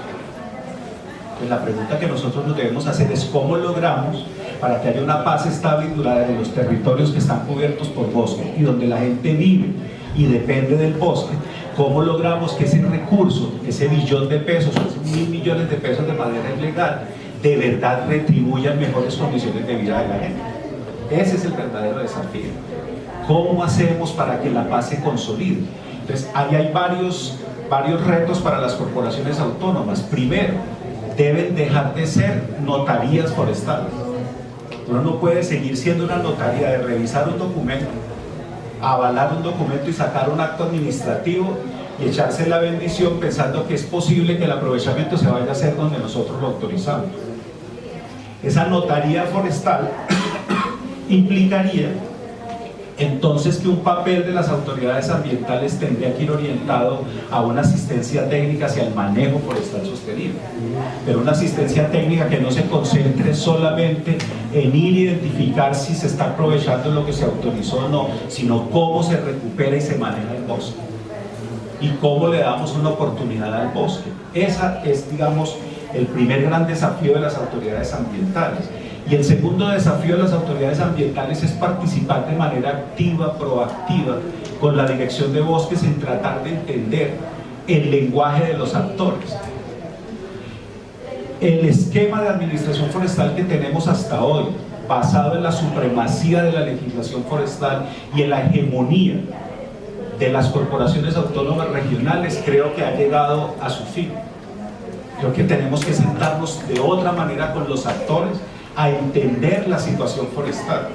Pues la pregunta que nosotros nos debemos hacer es cómo logramos, para que haya una paz estable y duradera en los territorios que están cubiertos por bosque y donde la gente vive y depende del bosque, cómo logramos que ese recurso, ese billón de pesos, esos 1.000 millones de pesos de madera ilegal, de verdad retribuyan mejores condiciones de vida de la gente. Ese es el verdadero desafío. ¿Cómo hacemos para que la paz se consolide? Entonces, ahí hay varios retos para las corporaciones autónomas. Primero, deben dejar de ser notarías forestales. Uno no puede seguir siendo una notaría de revisar un documento, avalar un documento y sacar un acto administrativo y echarse la bendición pensando que es posible que el aprovechamiento se vaya a hacer donde nosotros lo autorizamos. Esa notaría forestal implicaría entonces que un papel de las autoridades ambientales tendría que ir orientado a una asistencia técnica hacia el manejo forestal sostenible, pero una asistencia técnica que no se concentre solamente en ir a identificar si se está aprovechando lo que se autorizó o no, sino cómo se recupera y se maneja el bosque y cómo le damos una oportunidad al bosque. Esa es, digamos, el primer gran desafío de las autoridades ambientales. Y el segundo desafío de las autoridades ambientales es participar de manera activa, proactiva, con la Dirección de Bosques en tratar de entender el lenguaje de los actores. El esquema de administración forestal que tenemos hasta hoy, basado en la supremacía de la legislación forestal y en la hegemonía de las corporaciones autónomas regionales, creo que ha llegado a su fin. Creo que tenemos que sentarnos de otra manera con los actores a entender la situación forestal,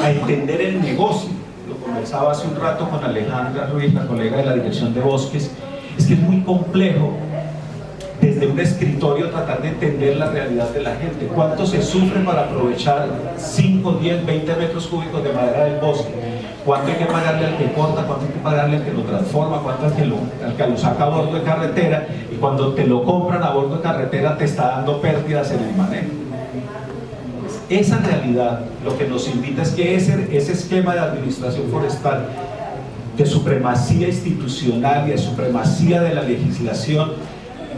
a entender el negocio. Lo conversaba hace un rato con Alejandra Ruiz, la colega de la Dirección de Bosques. Es que es muy complejo desde un escritorio tratar de entender la realidad de la gente. ¿Cuánto se sufre para aprovechar 5, 10, 20 metros cúbicos de madera del bosque? ¿Cuánto hay que pagarle al que corta? ¿Cuánto hay que pagarle al que lo transforma? ¿Cuánto al que lo saca a bordo de carretera? Y cuando te lo compran a bordo de carretera te está dando pérdidas en el manejo. Esa realidad lo que nos invita es que ese esquema de administración forestal, de supremacía institucional y de supremacía de la legislación,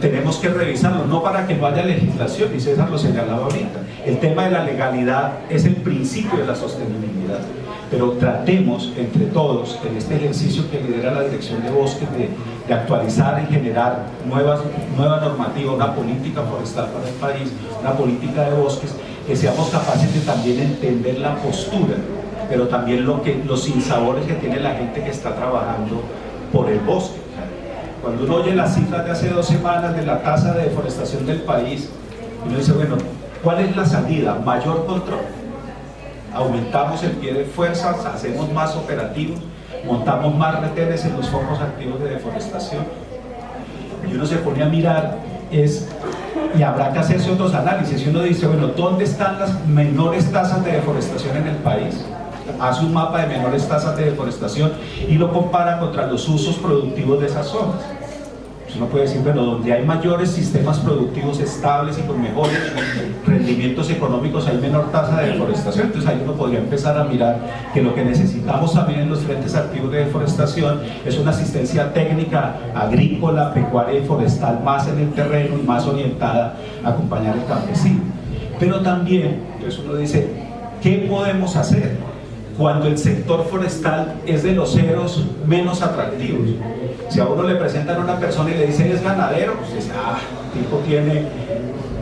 tenemos que revisarlo, no para que no haya legislación, y César lo señalaba ahorita. El tema de la legalidad es el principio de la sostenibilidad, pero tratemos entre todos, en este ejercicio que lidera la Dirección de Bosques, de actualizar y generar nueva normativa, una política forestal para el país, una política de bosques, que seamos capaces de también entender la postura, pero también los sinsabores que tiene la gente que está trabajando por el bosque. Cuando uno oye las cifras de hace 2 semanas de la tasa de deforestación del país, uno dice, bueno, ¿cuál es la salida? Mayor control. Aumentamos el pie de fuerza, hacemos más operativos, montamos más retenes en los focos activos de deforestación. Y uno se pone a mirar, y habrá que hacerse otros análisis, y uno dice, bueno, ¿dónde están las menores tasas de deforestación en el país? Hace un mapa de menores tasas de deforestación y lo compara contra los usos productivos de esas zonas. Uno puede decir, bueno, donde hay mayores sistemas productivos estables y con mejores rendimientos económicos hay menor tasa de deforestación. Entonces ahí uno podría empezar a mirar que lo que necesitamos también en los frentes activos de deforestación es una asistencia técnica agrícola, pecuaria y forestal más en el terreno y más orientada a acompañar al campesino. Pero también, entonces uno dice, ¿qué podemos hacer cuando el sector forestal es de los ceros menos atractivos? Si a uno le presentan a una persona y le dicen es ganadero, pues dice, el tipo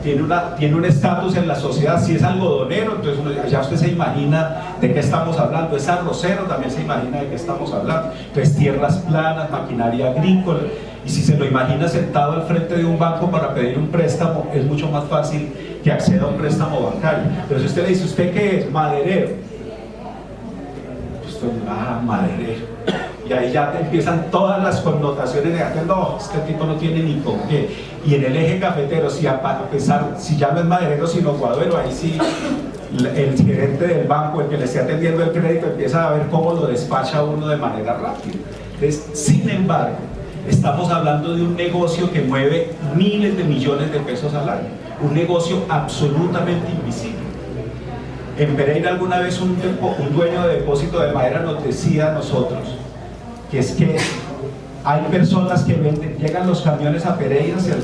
tiene un estatus en la sociedad. Si es algodonero, entonces ya usted se imagina de qué estamos hablando. Es arrocero, también se imagina de qué estamos hablando. Entonces tierras planas, maquinaria agrícola, y si se lo imagina sentado al frente de un banco para pedir un préstamo, es mucho más fácil que acceda a un préstamo bancario. Pero si usted le dice, ¿usted qué es? Maderero. Pues usted, maderero. Y ahí ya te empiezan todas las connotaciones negativas. No, este tipo no tiene ni con qué. Y en el eje cafetero, si ya no es maderero sino guaduero, ahí sí el gerente del banco, el que le esté atendiendo el crédito, empieza a ver cómo lo despacha uno de manera rápida. Entonces, sin embargo, estamos hablando de un negocio que mueve miles de millones de pesos al año, un negocio absolutamente invisible. En Pereira alguna vez un dueño de depósito de madera nos decía a nosotros que es que hay personas que llegan los camiones a Pereira, se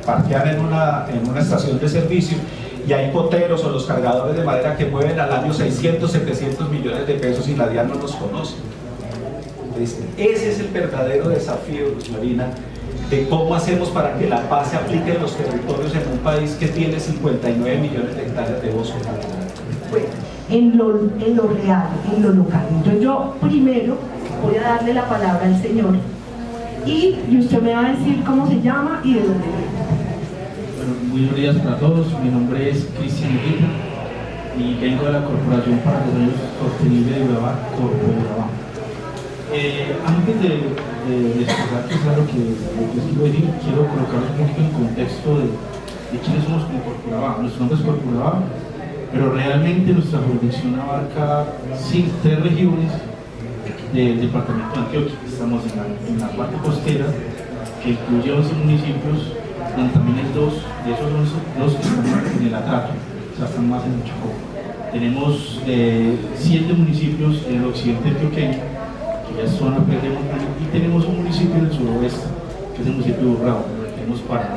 parquean en una estación de servicio, y hay poteros o los cargadores de madera que mueven al año 600, 700 millones de pesos y la DIAN no los conoce. Entonces, ese es el verdadero desafío, Luz Marina, de cómo hacemos para que la paz se aplique en los territorios en un país que tiene 59 millones de hectáreas de bosque. Bueno, en lo real, en lo local. Entonces yo primero voy a darle la palabra al señor y usted me va a decir cómo se llama y de dónde viene. Bueno, muy buenos días para todos. Mi nombre es Cristian Guita y vengo de la Corporación para el Desarrollo Sostenible de Urabá, Corpo-Urabá. Antes de explicar claro que les quiero decir, quiero colocar un poquito en contexto de quiénes somos como Corpo-Urabá. Nuestro nombre es Corpo-Urabá, pero realmente nuestra jurisdicción abarca 3 regiones del departamento de Antioquia. Estamos en la parte costera, que incluye 11 municipios, donde también hay 2 de esos 11 que están en el Atrato, o sea, están más en el Chocó. Tenemos 7 municipios en el occidente antioqueño, que ya es zona verde montaña, y tenemos un municipio en el suroeste, que es el municipio de Urrao, donde tenemos Páramo.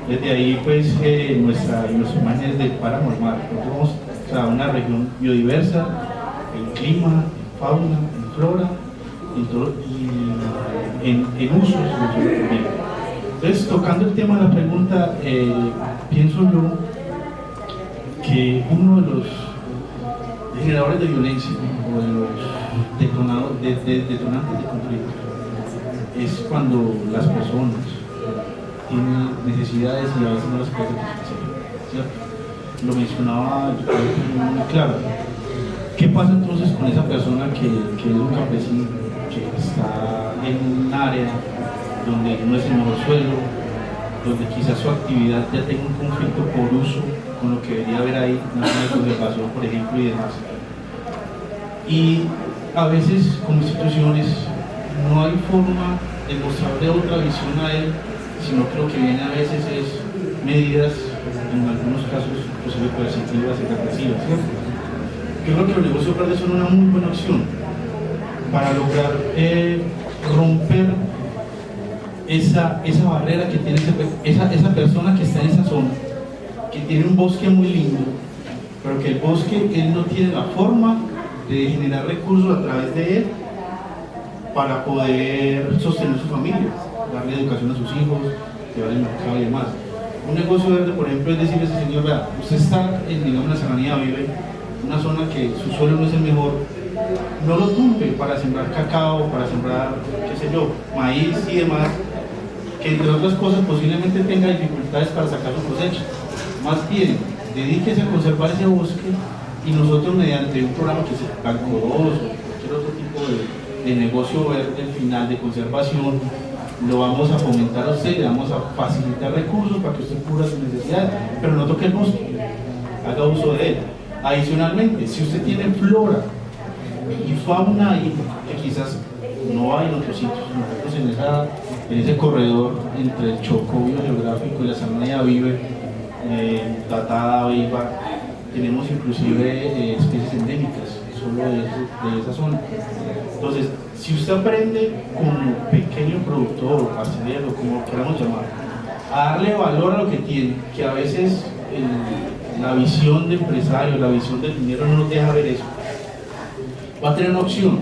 Desde ahí, pues, nuestra imagen es del páramo al mar. Nosotros somos una región biodiversa, en clima, en fauna, en flora, y en usos del suelo también. Entonces, tocando el tema de la pregunta, pienso yo que uno de los generadores de violencia o de los detonantes de conflicto es cuando las personas tienen necesidades y a veces no las pueden satisfacer, ¿cierto? Lo mencionaba yo creo que muy claro. ¿Qué pasa entonces con esa persona que es un campesino, que está en un área donde no es el mejor suelo, donde quizás su actividad ya tenga un conflicto por uso con lo que debería haber ahí, una zona de conservación, por ejemplo, y demás? Y a veces, como instituciones, no hay forma de mostrarle otra visión a él, sino que lo que viene a veces es medidas, en algunos casos, inclusive coercitivas y represivas, ¿cierto? Yo creo que los negocios verdes son una muy buena opción para lograr romper esa barrera que tiene esa persona que está en esa zona, que tiene un bosque muy lindo, pero que el bosque él no tiene la forma de generar recursos a través de él para poder sostener su familia, darle educación a sus hijos, llevar el mercado y demás. Un negocio verde, por ejemplo, es decirle a ese señor, vea, usted está en la serranía, vive una zona que su suelo no es el mejor, no lo tumbe para sembrar cacao, para sembrar, qué sé yo, maíz y demás, que entre otras cosas posiblemente tenga dificultades para sacar su cosecha. Más bien, dedíquese a conservar ese bosque y nosotros mediante un programa que es Banco 2 o cualquier otro tipo de negocio verde al final de conservación, lo vamos a fomentar a usted, le vamos a facilitar recursos para que usted cubra sus necesidades, pero no toque el bosque, haga uso de él. Adicionalmente, si usted tiene flora y fauna ahí, que quizás no hay en otros sitios. Nosotros en ese corredor entre el Chocó biogeográfico y la Sarnaya Vive, Tatada, Beiba, tenemos inclusive especies endémicas solo de esa zona. Entonces, si usted aprende como pequeño productor o parcelero, como queramos llamar, a darle valor a lo que tiene, que a veces la visión de empresario, la visión del dinero no nos deja ver eso, va a tener una opción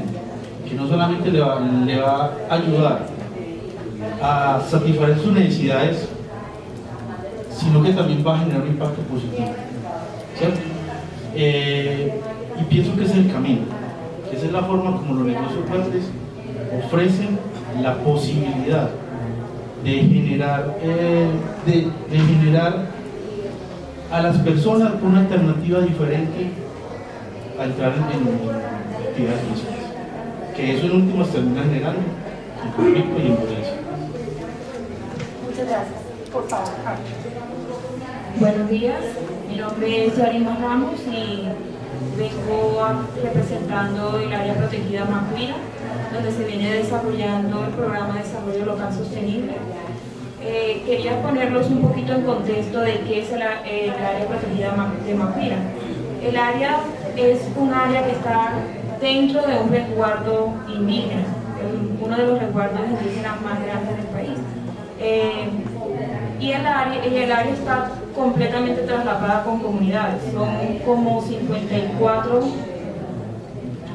que no solamente le va a ayudar a satisfacer sus necesidades, sino que también va a generar un impacto positivo, ¿cierto? Y pienso que ese es el camino, que esa es la forma como los negocios verdes ofrecen la posibilidad de generar a las personas una alternativa diferente a entrar en actividades ilícitas, que eso en últimas termina generando en conflicto y en violencia. Muchas gracias. Por favor, Carlos. Buenos días, mi nombre es Yarima Ramos y vengo representando el área protegida Macuira, donde se viene desarrollando el programa de desarrollo local sostenible. Quería ponerlos un poquito en contexto de qué es el área protegida de Macuira. El área es un área que está dentro de un resguardo indígena, uno de los resguardos indígenas más grandes del país. Y el área está completamente traslapada con comunidades. Son como 54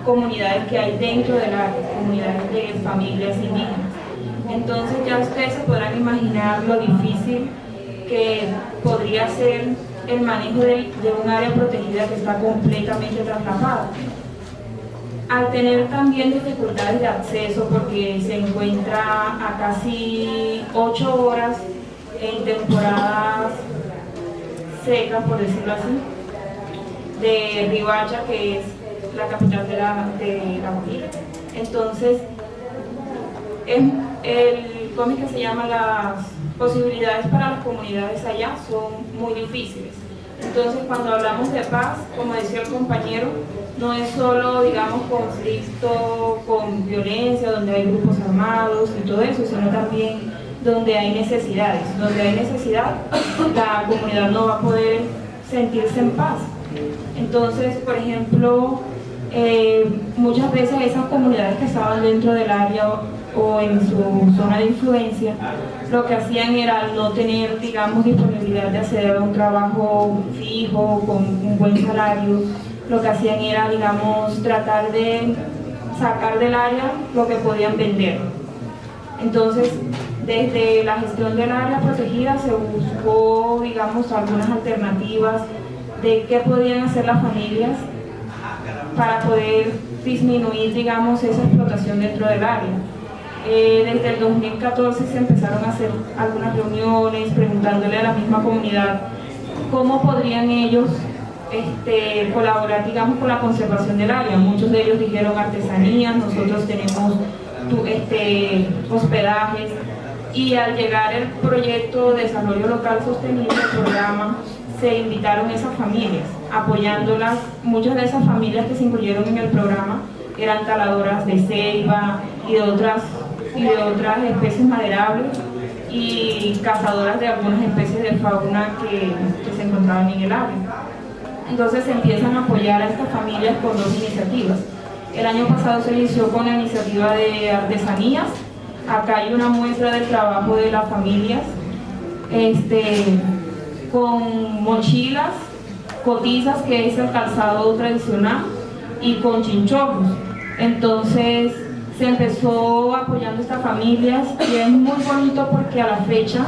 comunidades que hay dentro del área, comunidades de familias indígenas. Entonces ya ustedes se podrán imaginar lo difícil que podría ser el manejo de un área protegida que está completamente traslapada. Al tener también dificultades de acceso porque se encuentra a casi 8 horas en temporadas secas, por decirlo así, de Riohacha, que es la capital de la Guajira. Entonces, ¿cómo es que se llama? Las posibilidades para las comunidades allá son muy difíciles. Entonces, cuando hablamos de paz, como decía el compañero, no es solo, digamos, conflicto con violencia, donde hay grupos armados y todo eso, sino también donde hay necesidades. Donde hay necesidad, la comunidad no va a poder sentirse en paz. Entonces, por ejemplo, muchas veces esas comunidades que estaban dentro del área o en su zona de influencia, lo que hacían era, al no tener, digamos, disponibilidad de acceder a un trabajo fijo, con un buen salario, lo que hacían era, digamos, tratar de sacar del área lo que podían vender. Entonces, desde la gestión del área protegida se buscó, digamos, algunas alternativas de qué podían hacer las familias para poder disminuir, digamos, esa explotación dentro del área. Desde el 2014 se empezaron a hacer algunas reuniones preguntándole a la misma comunidad cómo podrían ellos colaborar, digamos, con la conservación del área. Muchos de ellos dijeron artesanías, nosotros tenemos hospedajes, y al llegar el proyecto de desarrollo local sostenible, el programa, se invitaron esas familias, apoyándolas. Muchas de esas familias que se incluyeron en el programa eran taladoras de ceiba y de otras especies maderables y cazadoras de algunas especies de fauna que se encontraban en el área. Entonces se empiezan a apoyar a estas familias con 2 iniciativas. El año pasado se inició con la iniciativa de artesanías. Acá hay una muestra del trabajo de las familias, con mochilas, cotizas, que es el calzado tradicional, y con chinchorros. Entonces se empezó apoyando a estas familias y es muy bonito porque a la fecha,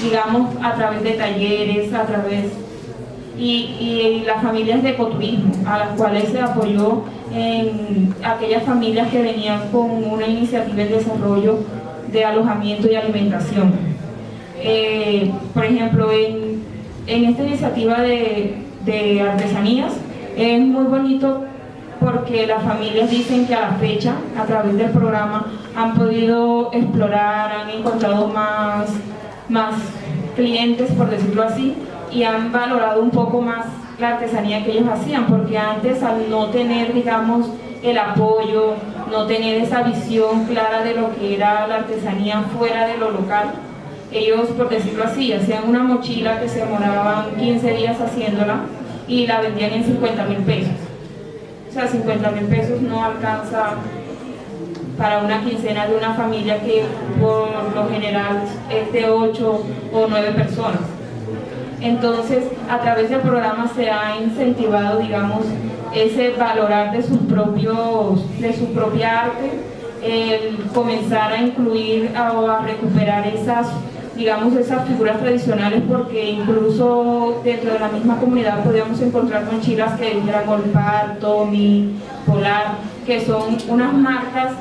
digamos, a través de talleres, y las familias de ecoturismo, a las cuales se apoyó en aquellas familias que venían con una iniciativa de desarrollo de alojamiento y alimentación. Por ejemplo, en esta iniciativa de artesanías es muy bonito porque las familias dicen que a la fecha, a través del programa, han podido explorar, han encontrado más clientes, por decirlo así, y han valorado un poco más la artesanía que ellos hacían, porque antes, al no tener, digamos, el apoyo no tener esa visión clara de lo que era la artesanía fuera de lo local. Ellos, por decirlo así, hacían una mochila que se demoraban 15 días haciéndola y la vendían en 50.000 pesos. O sea, 50.000 pesos no alcanza para una quincena de una familia que por lo general es de 8 o 9 personas. Entonces, a través del programa se ha incentivado, digamos, ese valorar de su propia arte, el comenzar a incluir o a recuperar esas figuras tradicionales, porque incluso dentro de la misma comunidad podíamos encontrar mochilas que dijeran Olpar, Tommy, Polar, que son unas marcas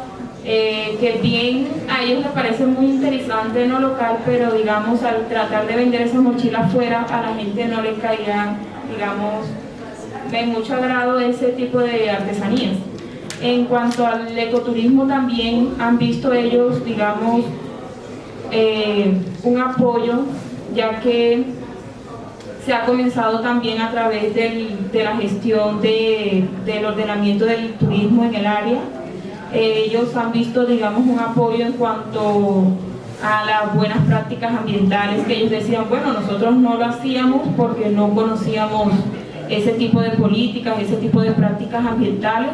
que bien a ellos les parece muy interesante en lo local, pero digamos al tratar de vender esas mochilas fuera, a la gente no le caía, digamos, de mucho agrado ese tipo de artesanías. En cuanto al ecoturismo, también han visto ellos, digamos, un apoyo, ya que se ha comenzado también a través de la gestión del ordenamiento del turismo en el área. Ellos han visto, digamos, un apoyo en cuanto a las buenas prácticas ambientales, que ellos decían, bueno, nosotros no lo hacíamos porque no conocíamos ese tipo de políticas, ese tipo de prácticas ambientales.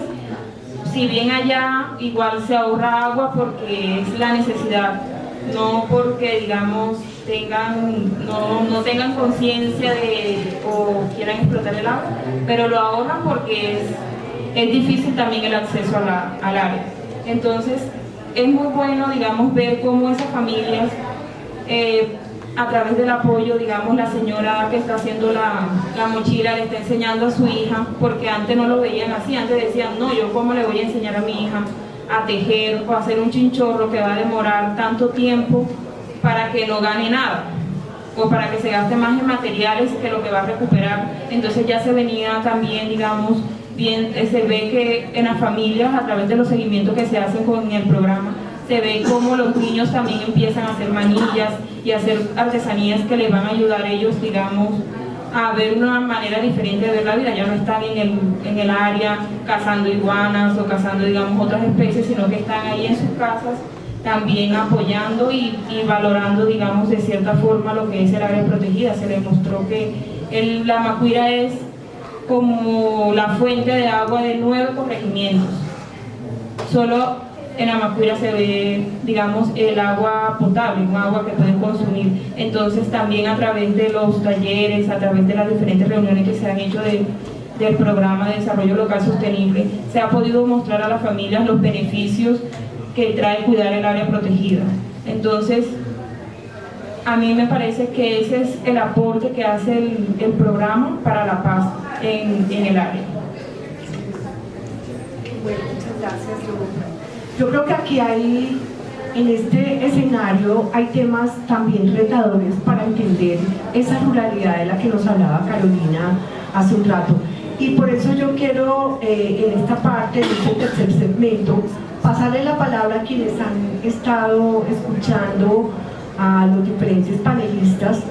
Si bien allá igual se ahorra agua porque es la necesidad, no porque, digamos, no tengan conciencia o quieran explotar el agua, pero lo ahorran porque es difícil también el acceso al área. Entonces, es muy bueno, digamos, ver cómo esas familias, a través del apoyo, digamos, la señora que está haciendo la mochila le está enseñando a su hija, porque antes no lo veían así, antes decían, no, yo cómo le voy a enseñar a mi hija a tejer o a hacer un chinchorro que va a demorar tanto tiempo para que no gane nada, o para que se gaste más en materiales que lo que va a recuperar. Entonces ya se venía también, digamos, bien, se ve que en las familias, a través de los seguimientos que se hacen con el programa, se ve cómo los niños también empiezan a hacer manillas y a hacer artesanías que les van a ayudar a ellos, digamos, a ver una manera diferente de ver la vida. Ya no están en el área cazando iguanas o cazando, digamos, otras especies, sino que están ahí en sus casas también apoyando y valorando, digamos, de cierta forma lo que es el área protegida. Se demostró que la Macuira es como la fuente de agua de 9 corregimientos. Solo en la Macuira se ve, digamos, el agua potable, un agua que pueden consumir. Entonces también a través de los talleres, a través de las diferentes reuniones que se han hecho del programa de desarrollo local sostenible, se ha podido mostrar a las familias los beneficios que trae cuidar el área protegida. Entonces, a mí me parece que ese es el aporte que hace el programa para la paz en el área. Bueno, muchas gracias, Yo creo que aquí en este escenario hay temas también retadores para entender esa ruralidad de la que nos hablaba Carolina hace un rato. Y por eso yo quiero, en esta parte, en este tercer segmento, pasarle la palabra a quienes han estado escuchando a los diferentes panelistas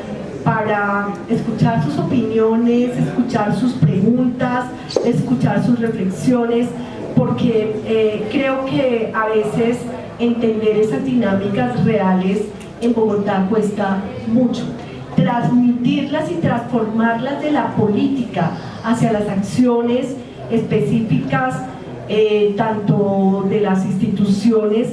para escuchar sus opiniones, escuchar sus preguntas, escuchar sus reflexiones, porque creo que a veces entender esas dinámicas reales en Bogotá cuesta mucho. Transmitirlas y transformarlas de la política hacia las acciones específicas, tanto de las instituciones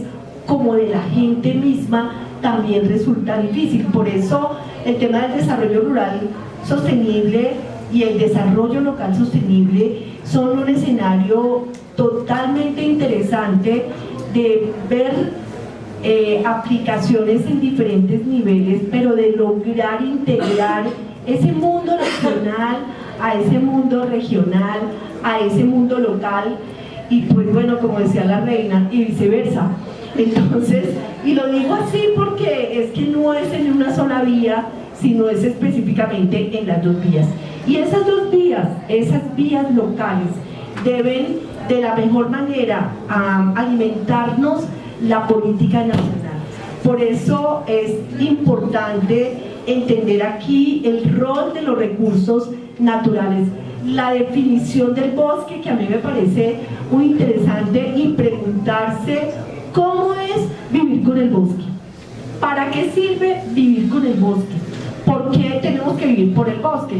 como de la gente misma, también resulta difícil. Por eso el tema del desarrollo rural sostenible y el desarrollo local sostenible son un escenario totalmente interesante de ver aplicaciones en diferentes niveles, pero de lograr integrar ese mundo nacional a ese mundo regional, a ese mundo local, y pues bueno, como decía la reina, y viceversa. Entonces, y lo digo así porque es que no es en una sola vía, sino es específicamente en las dos vías. Y esas dos vías, esas vías locales, deben de la mejor manera alimentarnos la política nacional. Por eso es importante entender aquí el rol de los recursos naturales. la definición del bosque, que a mí me parece muy interesante, y preguntarse cómo es vivir con el bosque. ¿Para qué sirve vivir con el bosque? ¿Por qué tenemos que vivir por el bosque?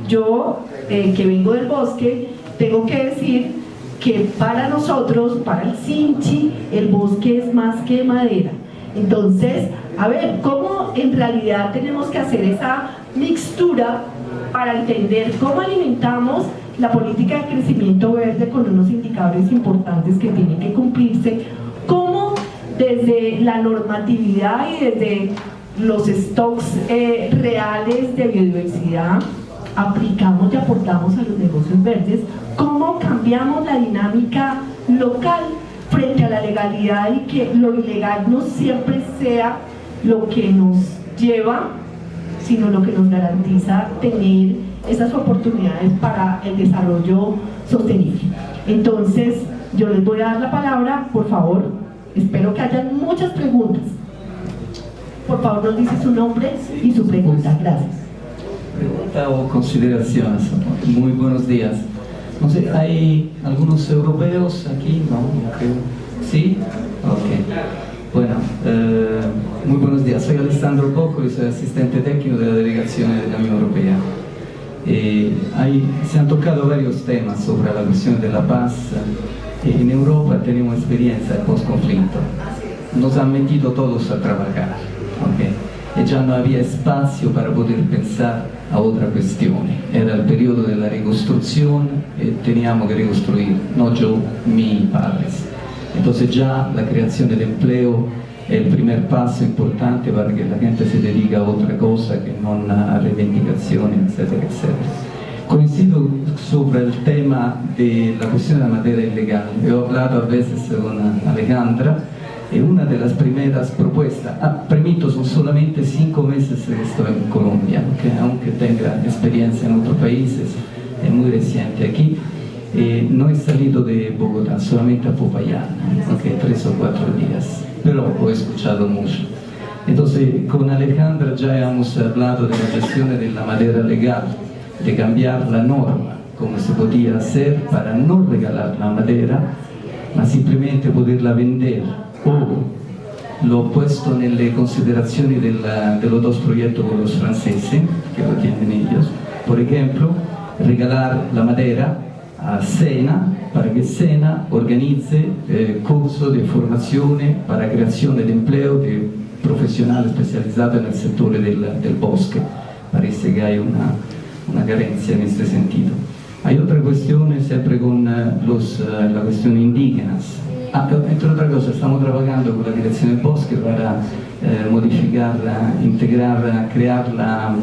Yo, que vengo del bosque, tengo que decir que para nosotros, para el Sinchi, el bosque es más que madera. Entonces, a ver, ¿cómo en realidad tenemos que hacer esa mixtura para entender cómo alimentamos la política de crecimiento verde con unos indicadores importantes que tienen que cumplirse? ¿Cómo desde la normatividad y desde los stocks reales de biodiversidad aplicamos y aportamos a los negocios verdes? ¿Cómo cambiamos la dinámica local frente a la legalidad y que lo ilegal no siempre sea lo que nos lleva, sino lo que nos garantiza tener esas oportunidades para el desarrollo sostenible? Entonces, yo les voy a dar la palabra, por favor. Espero que hayan muchas preguntas. Por favor, nos dice su nombre y su pregunta. Gracias. Pregunta o consideraciones. Muy buenos días. No sé, ¿hay algunos europeos aquí? No, no creo. ¿Sí? Ok. Bueno, muy buenos días. Soy Alessandro Bocco y soy asistente técnico de la delegación de la Unión Europea. Se han tocado varios temas sobre la cuestión de la paz. En Europa tenemos experiencia de post-conflicto. Nos han metido todos a trabajar. Okay. Y ya no había espacio para poder pensar a otra cuestión. Era el periodo de la reconstrucción y teníamos que reconstruir, no yo, mis padres. Entonces ya la creación del empleo es el primer paso importante para que la gente se dedique a otra cosa que no a reivindicaciones, etcétera, etcétera. Coincido sobre el tema de la cuestión de la madera ilegal. He hablado a veces con Alejandra. Y una de las primeras propuestas, permito, son solamente 5 meses que estoy en Colombia, que aunque tenga experiencia en otros países, es muy reciente aquí. No he salido de Bogotá, solamente a Popayán, 3 o 4 días, pero he escuchado mucho. Entonces, con Alejandra ya hemos hablado de la cuestión de la madera legal, de cambiar la norma, como se podía hacer para no regalar la madera, ma simplemente poderla vender. Lo he puesto nelle considerazioni de los dos proyectos con los franceses, que lo tienen ellos. Por ejemplo, regalar la madera a Sena para que Sena organice cursos de formación para creación de empleo de profesionales especializados en el sector del bosque. Parece que hay una carencia en este sentido. Hay otra cuestión siempre con la cuestión indígenas. Entre otras cosas, estamos trabajando con la Dirección del Bosque para modificarla, integrarla, crear la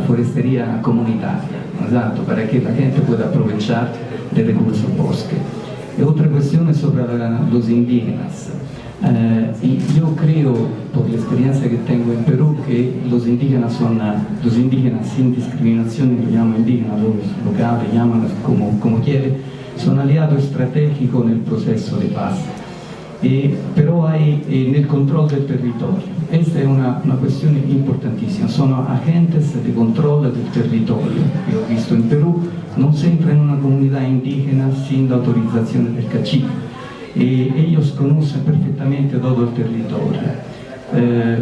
forestería comunitaria, exacto, para que la gente pueda aprovechar del recurso bosque. Y otra cuestión es sobre los indígenas. Y yo creo, por la experiencia que tengo en Perú, que los indígenas sin discriminación, lo llaman indígenas, los locales, llaman como quieren, son aliados estratégicos en el proceso de paz. Pero hay en el control del territorio. Esta es una cuestión importantísima. Son agentes de control del territorio. Yo he visto en Perú, no se entra en una comunidad indígena sin la autorización del cacique. Ellos conocen perfectamente todo el territorio.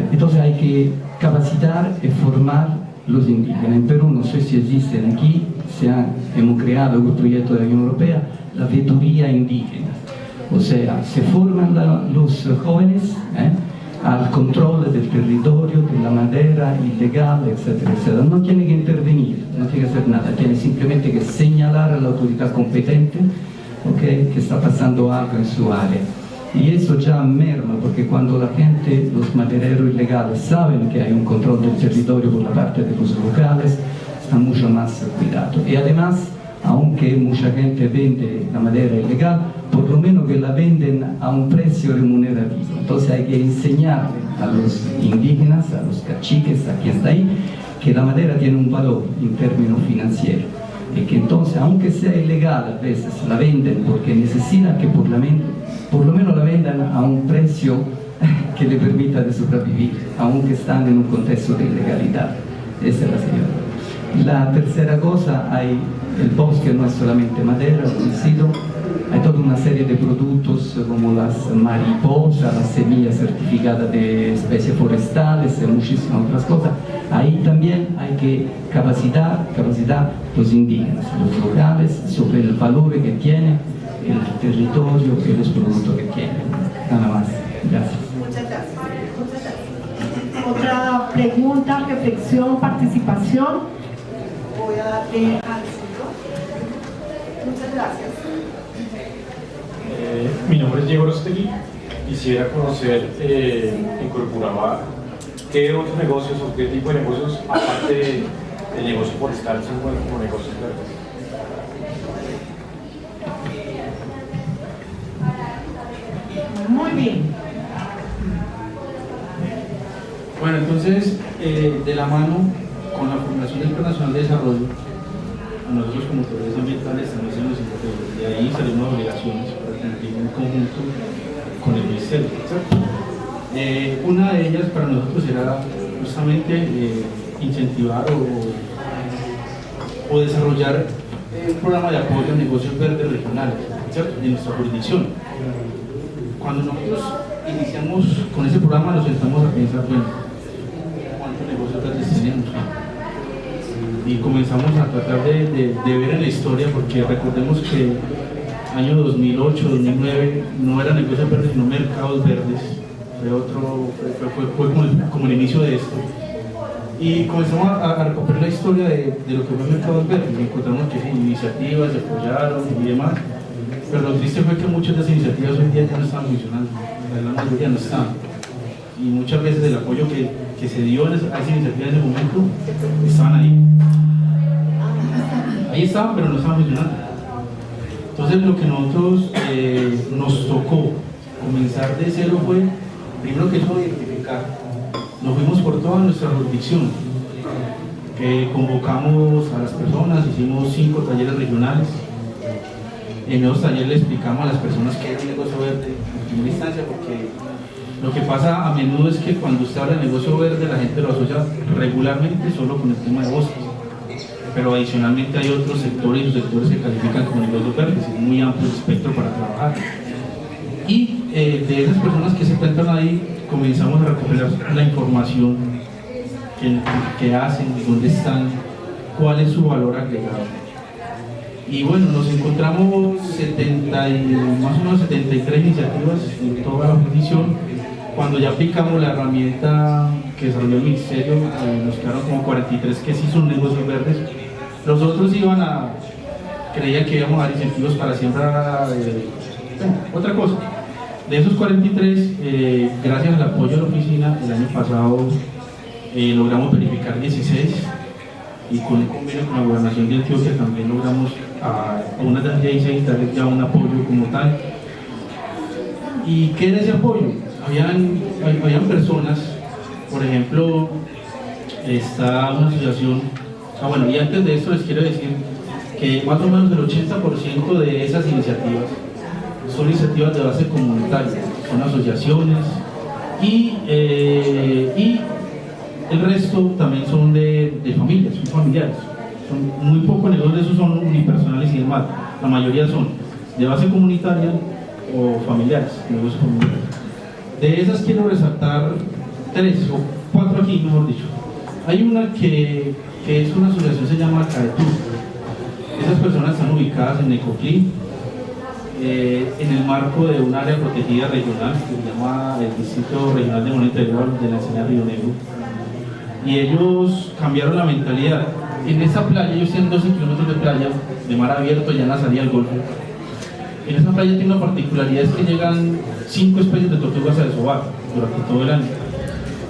Entonces hay que capacitar y formar los indígenas. En Perú, no sé si existen aquí, hemos creado un proyecto de la Unión Europea, la veeduría indígena. O sea, se forman los jóvenes al control del territorio, de la madera ilegal, etcétera, etcétera. No tiene que intervenir, no tiene que hacer nada, tiene simplemente que señalar a la autoridad competente, que está pasando algo en su área. Y eso ya merma, porque cuando la gente, los madereros ilegales, saben que hay un control del territorio por la parte de los locales, están mucho más cuidados. Y además, aunque mucha gente vende la madera ilegal, por lo menos que la venden a un precio remunerativo. Entonces hay que enseñarle a los indígenas, a los caciques, a quien está ahí, que la madera tiene un valor en términos financieros. Y que entonces, aunque sea ilegal, a veces la venden porque necesitan que por lo menos la vendan a un precio que le permita de sobrevivir, aunque están en un contexto de ilegalidad. Esa es la señora. La tercera cosa, hay el bosque no es solamente madera, coincido. Hay toda una serie de productos como las mariposas, las semillas certificadas de especies forestales y muchísimas otras cosas. Ahí también hay que capacitar los indígenas, los locales, sobre el valor que tiene el territorio y los productos que tiene. Nada más. Gracias. Muchas gracias. Otra pregunta, reflexión, participación. Voy a darle al señor. Muchas gracias. Mi nombre es Diego Rostegui. Quisiera conocer en Corcurabá qué otros negocios o qué tipo de negocios, aparte del negocio forestal, se encuentran como negocios verdes. Muy bien. Bueno, entonces, de la mano con la formulación del Plan Nacional de Desarrollo, a nosotros como autoridades ambientales también se nos interpela. De ahí salieron obligaciones para cumplir en conjunto con el Ministerio, ¿cierto? Una de ellas para nosotros era justamente incentivar o desarrollar un programa de apoyo a negocios verdes regionales, ¿cierto?, en nuestra jurisdicción. Cuando nosotros iniciamos con ese programa nos sentamos a pensar, bueno, ¿cuántos negocios verdes tenemos? Y comenzamos a tratar de ver en la historia, porque recordemos que año 2008, 2009 no eran negocios verdes sino mercados verdes. Fue como el inicio de esto. Y comenzamos a recuperar la historia de lo que fue mercados verdes. Y encontramos que iniciativas se apoyaron y demás. Pero lo triste fue que muchas de esas iniciativas hoy en día ya no estaban funcionando. La mayoría no estaban. Y muchas veces el apoyo que se dio a esa iniciativa en ese momento estaban ahí. Ahí estaban, pero no estaban funcionando. Entonces lo que nosotros nos tocó comenzar de cero fue, primero que eso, identificar. Nos fuimos por toda nuestra jurisdicción, convocamos a las personas, hicimos 5 talleres regionales. En esos talleres le explicamos a las personas qué es un negocio verde en primera instancia, porque lo que pasa a menudo es que cuando usted habla de negocio verde la gente lo asocia regularmente solo con el tema de bosques, pero adicionalmente hay otros sectores y subsectores que califican como negocios verdes, es muy amplio el espectro para trabajar. Y de esas personas que se encuentran ahí comenzamos a recuperar la información que hacen, de dónde están, cuál es su valor agregado. Y bueno, nos encontramos más o menos 73 iniciativas en toda la jurisdicción. Cuando ya aplicamos la herramienta que desarrolló el Ministerio, nos quedaron como 43 que sí son negocios verdes. Los otros creían que íbamos a dar incentivos para siembra otra cosa. De esos 43, gracias al apoyo de la oficina, el año pasado logramos verificar 16, y con un convenio con la Gobernación de Antioquia también logramos a unas de las 16 darles ya un apoyo como tal. ¿Y qué era ese apoyo? Habían personas, por ejemplo, está una asociación, y antes de esto les quiero decir que más o menos el 80% de esas iniciativas son iniciativas de base comunitaria, son asociaciones y el resto también son de familias, son familiares. Son muy pocos negocios de esos son unipersonales y demás. La mayoría son de base comunitaria o familiares, negocios familiares. De esas quiero resaltar 3 o 4 aquí, mejor dicho. Hay una que es una asociación, se llama CAETUR. Esas personas están ubicadas en Necoclí, en el marco de un área protegida regional que se llama el Distrito Regional de Monte de la Ensenada Río Negro. Y ellos cambiaron la mentalidad. En esa playa, ellos tienen 12 kilómetros de playa, de mar abierto, ya en la salida del Golfo. En esa playa tiene una particularidad, es que llegan 5 especies de tortugas a desovar durante todo el año.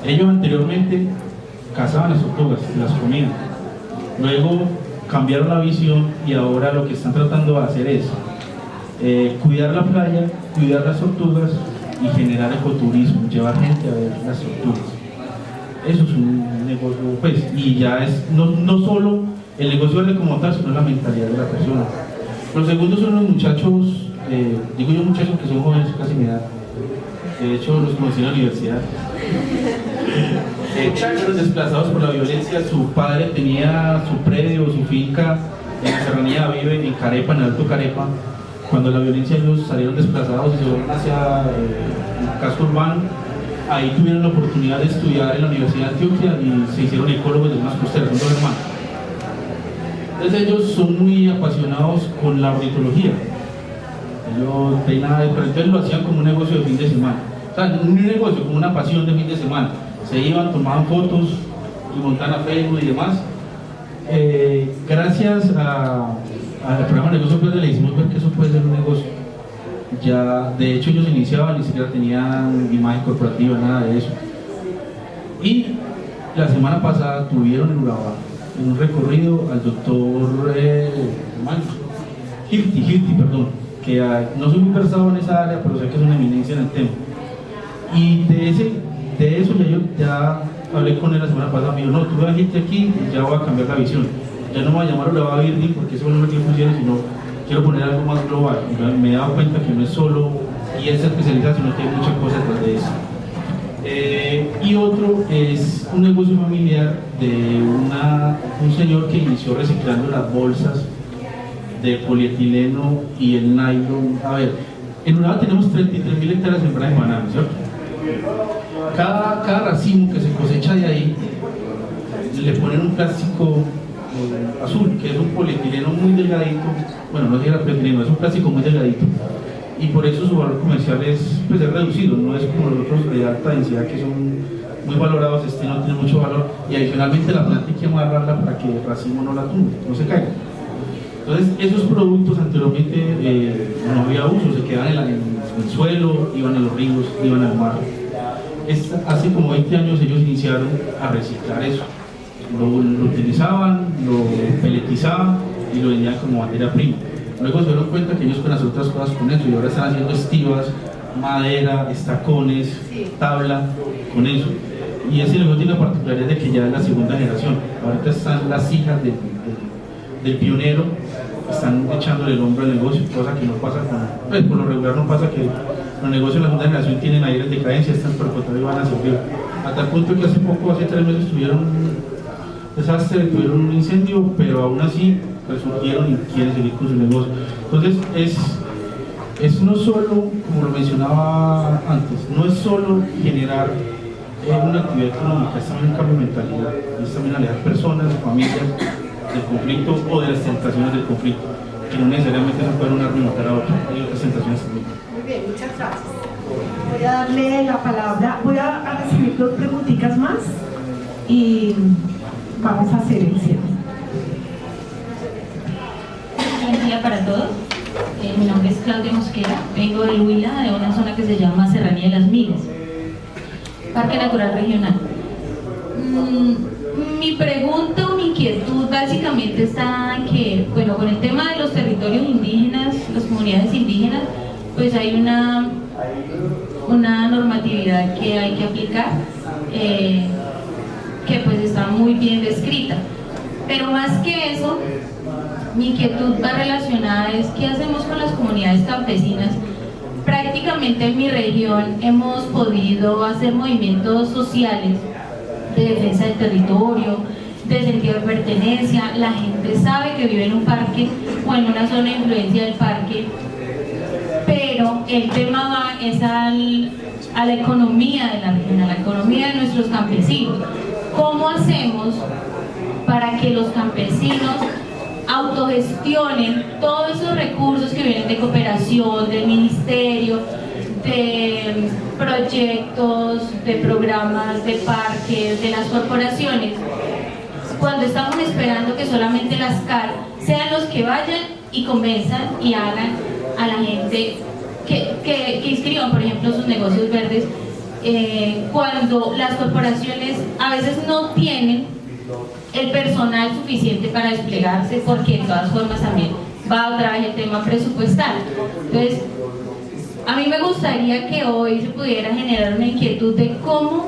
Ellos anteriormente cazaban las tortugas, las comían. Luego cambiaron la visión y ahora lo que están tratando de hacer es cuidar la playa, cuidar las tortugas y generar ecoturismo, llevar gente a ver las tortugas. Eso es un negocio, pues, y ya es no solo el negocio verde como tal, sino la mentalidad de la persona. Los segundos son los muchachos, digo yo muchachos que son jóvenes, casi mi edad, de hecho los conocí en la universidad. Muchachos desplazados por la violencia, su padre tenía su predio, su finca en la serranía vive en Carepa, en el Alto Carepa, cuando la violencia ellos salieron desplazados y se fueron hacia el casco urbano, ahí tuvieron la oportunidad de estudiar en la Universidad de Antioquia y se hicieron ecólogos de unas costeras, son 2 hermanos. Entonces ellos son muy apasionados con la ornitología. Ellos de nada, pero entonces lo hacían como un negocio de fin de semana. O sea, un negocio, como una pasión de fin de semana. Se iban, tomaban fotos y montaban a Facebook y demás. Gracias al programa de negocio pues, le hicimos ver que eso puede ser un negocio. Ya, de hecho ellos iniciaban, ni siquiera tenían imagen corporativa, nada de eso. Y la semana pasada tuvieron en Urabá, en un recorrido, al doctor Hirti, que no soy muy versado en esa área, pero sé que es una eminencia en el tema. Y de eso ya hablé con él la semana pasada, me dijo, no, tú vas a irte aquí y ya voy a cambiar la visión. Ya no me voy a llamar Urabá Virgen porque eso no es lo que pusieron, sino quiero poner algo más global. Me he dado cuenta que no es solo y es especializado, sino que hay muchas cosas detrás de eso. Y otro es un negocio familiar de un señor que inició reciclando las bolsas de polietileno y el nylon. A ver, en Urabá tenemos 33.000 hectáreas sembradas de bananas, ¿cierto? Cada racimo que se cosecha de ahí le ponen un plástico azul, que es un polietileno muy delgadito. Bueno, no es polietileno, es un plástico muy delgadito. Y por eso su valor comercial es reducido, no es como los otros de alta densidad que son muy valorados, no tiene mucho valor. Y adicionalmente la planta hay que amarrarla para que el racimo no la tumbe, no se caiga. Entonces, esos productos anteriormente no había uso, se quedaban en el suelo, iban a los ríos, iban al mar. Hace como 20 años ellos iniciaron a reciclar eso. Lo utilizaban, lo peletizaban y lo vendían como materia prima. Luego se dieron cuenta que ellos pueden hacer otras cosas con eso y ahora están haciendo estivas, madera, estacones, tabla, con eso. Y ese negocio tiene la particularidad de que ya es la segunda generación. Ahorita están las hijas del pionero, están echándole el hombro al negocio, cosa que no pasa por lo regular no pasa que los negocios de la segunda generación tienen aire de decadencia, están perpetuando y van a servir. A tal punto que hace 3 meses tuvieron un desastre, tuvieron un incendio, pero aún así resurgieron y quieren seguir con su negocio. Entonces es no solo, como lo mencionaba antes, no es solo generar una actividad económica, es también un cambio de mentalidad, es también alejar personas, familias del conflicto o de las tentaciones del conflicto, que no necesariamente se pueden una rematar a otra, hay otras tentaciones también. Muy bien, muchas gracias. Voy a darle la palabra, voy a recibir 2 preguntitas más y vamos a hacer el cierre. Buen día para todos. Mi nombre es Claudia Mosquera, vengo del Huila, de una zona que se llama Serranía de las Miles, Parque Natural Regional. Mi pregunta o mi inquietud básicamente está en que, bueno, con el tema de los territorios indígenas, las comunidades indígenas, pues hay una normatividad que hay que aplicar, que pues está muy bien descrita. Pero más que eso, mi inquietud va relacionada es qué hacemos con las comunidades campesinas. Prácticamente en mi región hemos podido hacer movimientos sociales de defensa del territorio, de sentido de pertenencia. La gente sabe que vive en un parque o en una zona de influencia del parque, pero el tema va es a la economía de la región, a la economía de nuestros campesinos. ¿Cómo hacemos para que los campesinos autogestionen todos esos recursos que vienen de cooperación, del ministerio, de proyectos, de programas, de parques, de las corporaciones, cuando estamos esperando que solamente las CAR sean los que vayan y convenzan y hagan a la gente que inscriban, por ejemplo, sus negocios verdes, cuando las corporaciones a veces no tienen el personal suficiente para desplegarse, porque de todas formas también va otra vez el tema presupuestal. Entonces, a mí me gustaría que hoy se pudiera generar una inquietud de cómo,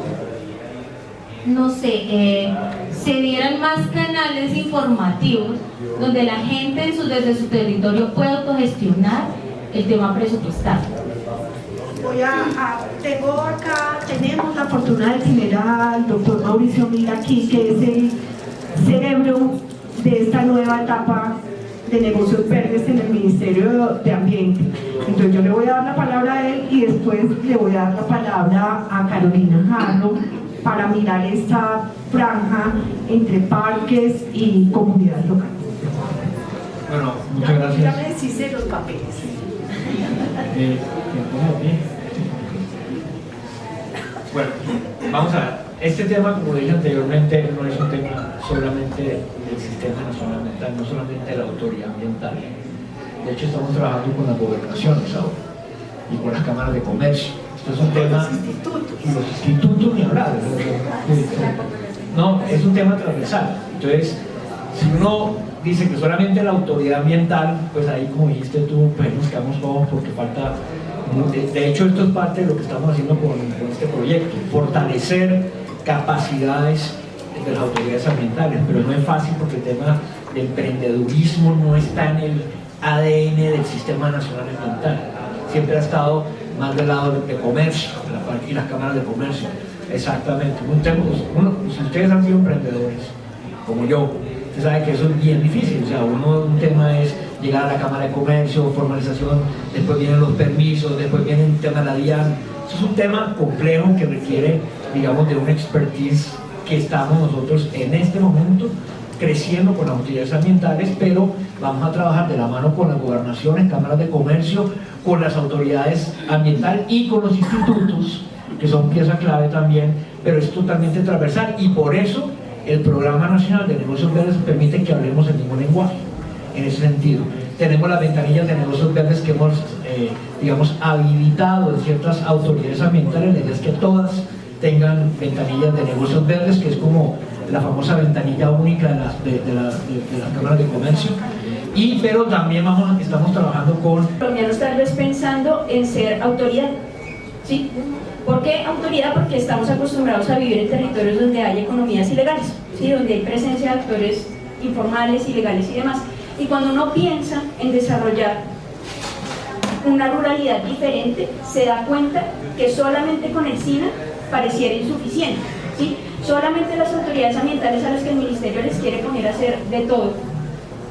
no sé, se dieran más canales informativos donde la gente desde su territorio pueda autogestionar el tema presupuestal. Tenemos la fortuna de tener al doctor Mauricio Mira aquí, que es el cerebro de esta nueva etapa de Negocios Verdes en el Ministerio de Ambiente. Entonces yo le voy a dar la palabra a él y después le voy a dar la palabra a Carolina Jarro para mirar esta franja entre parques y comunidades locales. Bueno, muchas gracias. Ya me decís los papeles. Bueno, vamos a ver. Este tema, como dije anteriormente, no es un tema solamente del Sistema Nacional Ambiental, no solamente de la autoridad ambiental. De hecho, estamos trabajando con las gobernaciones ahora y con las cámaras de comercio. Esto es un tema. Y los institutos, ni hablar. No, es un tema transversal. Entonces, si uno dice que solamente la autoridad ambiental, pues ahí, como dijiste tú, pues nos quedamos todos porque falta. De hecho, esto es parte de lo que estamos haciendo con este proyecto, fortalecer capacidades de las autoridades ambientales, pero no es fácil porque el tema del emprendedurismo no está en el ADN del Sistema Nacional Ambiental. Siempre ha estado más del lado de comercio y las cámaras de comercio. Exactamente. Si ustedes han sido emprendedores, como yo, usted sabe que eso es bien difícil. O sea, un tema es llegar a la Cámara de Comercio, formalización, después vienen los permisos, después viene el tema de la DIAN. Eso es un tema complejo que requiere, digamos, de una expertise que estamos nosotros en este momento creciendo con las autoridades ambientales, pero vamos a trabajar de la mano con las gobernaciones, cámaras de comercio, con las autoridades ambientales y con los institutos, que son pieza clave también, pero es totalmente transversal y por eso el Programa Nacional de Negocios Verdes permite que hablemos el mismo lenguaje. En ese sentido, tenemos las ventanillas de negocios verdes que hemos, digamos, habilitado en ciertas autoridades ambientales. La idea es que todas tengan ventanillas de negocios verdes, que es como la famosa ventanilla única de las cámaras de comercio. Pero también estamos trabajando con colombianos tal vez pensando en ser autoridad, ¿sí? ¿Por qué autoridad? Porque estamos acostumbrados a vivir en territorios donde hay economías ilegales, ¿sí? Donde hay presencia de actores informales, ilegales y demás. Y cuando uno piensa en desarrollar una ruralidad diferente, se da cuenta que solamente con el SINA pareciera insuficiente, ¿sí? Solamente las autoridades ambientales a las que el ministerio les quiere poner a hacer de todo,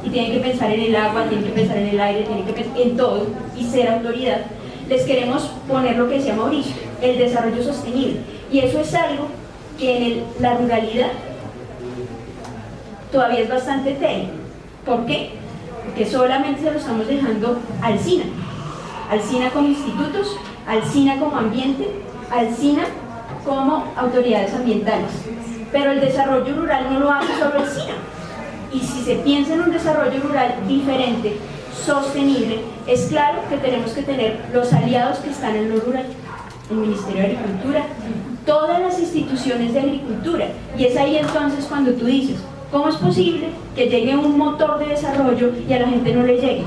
y tienen que pensar en el agua, tienen que pensar en el aire, tienen que pensar en todo, y ser autoridad, les queremos poner lo que decía Mauricio, el desarrollo sostenible. Y eso es algo que en la ruralidad todavía es bastante técnico. ¿Por qué? Porque solamente se lo estamos dejando al SINA como institutos, al SINA como ambiente, al SINA como autoridades ambientales. Pero el desarrollo rural no lo hace solo el SINA. Y si se piensa en un desarrollo rural diferente, sostenible, es claro que tenemos que tener los aliados que están en lo rural, el Ministerio de Agricultura, todas las instituciones de agricultura. Y es ahí entonces cuando tú dices, ¿cómo es posible que llegue un motor de desarrollo y a la gente no le llegue?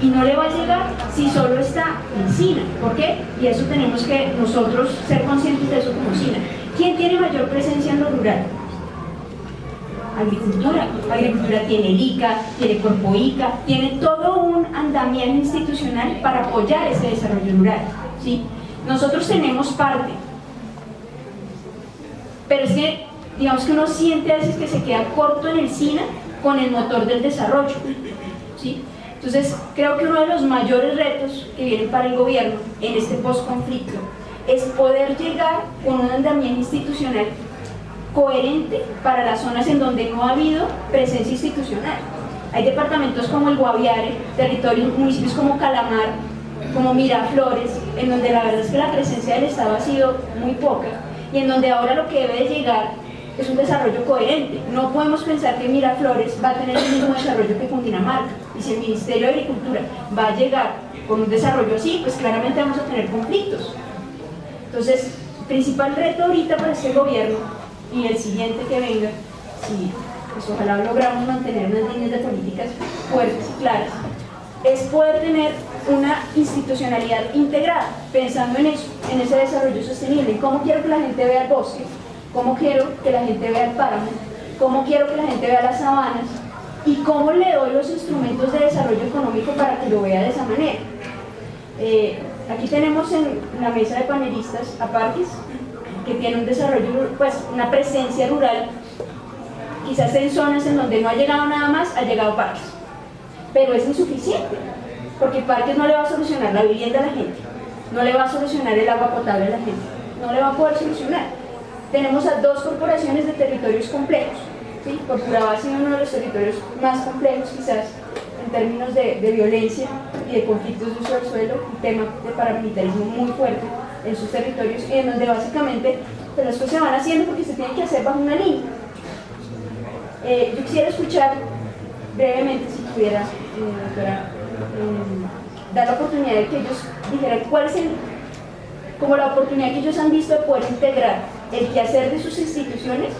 Y no le va a llegar si solo está en SINA. ¿Por qué? Y eso tenemos que nosotros ser conscientes de eso como SINA. ¿Quién tiene mayor presencia en lo rural? Agricultura. Agricultura tiene el ICA, tiene Corpo ICA, tiene todo un andamiaje institucional para apoyar ese desarrollo rural, ¿sí? Nosotros tenemos parte, pero es que digamos que uno siente a veces que se queda corto en el SINA con el motor del desarrollo, ¿sí? Entonces creo que uno de los mayores retos que vienen para el gobierno en este post-conflicto es poder llegar con un andamiaje institucional coherente para las zonas en donde no ha habido presencia institucional. Hay departamentos como el Guaviare, territorios, municipios como Calamar, como Miraflores, en donde la verdad es que la presencia del Estado ha sido muy poca y en donde ahora lo que debe de llegar es un desarrollo coherente. No podemos pensar que Miraflores va a tener el mismo desarrollo que Cundinamarca, y si el Ministerio de Agricultura va a llegar con un desarrollo así, pues claramente vamos a tener conflictos. Entonces, el principal reto ahorita para este gobierno y el siguiente que venga, si pues ojalá logramos mantener unas líneas de políticas fuertes y claras, es poder tener una institucionalidad integrada, pensando en eso, en ese desarrollo sostenible. ¿Cómo quiero que la gente vea el bosque? ¿Cómo quiero que la gente vea el páramo? ¿Cómo quiero que la gente vea las sabanas? ¿Y cómo le doy los instrumentos de desarrollo económico para que lo vea de esa manera? Aquí tenemos en la mesa de panelistas a Parques, que tiene un desarrollo, pues una presencia rural, quizás en zonas en donde no ha llegado nada más, ha llegado Parques. pero es insuficiente, porque parques no le va a solucionar la vivienda a la gente, no le va a solucionar el agua potable a la gente, no le va a poder solucionar. Tenemos a dos corporaciones de territorios complejos, ¿sí? Corporaba ha sido uno de los territorios más complejos quizás en términos de violencia y de conflictos de uso del suelo, un tema de paramilitarismo muy fuerte en sus territorios, y en donde básicamente pues, las cosas se van haciendo porque se tienen que hacer bajo una línea. Yo quisiera escuchar brevemente, si pudiera, doctora, dar la oportunidad de que ellos dijeran cuál es como la oportunidad que ellos han visto de poder integrar el quehacer de sus instituciones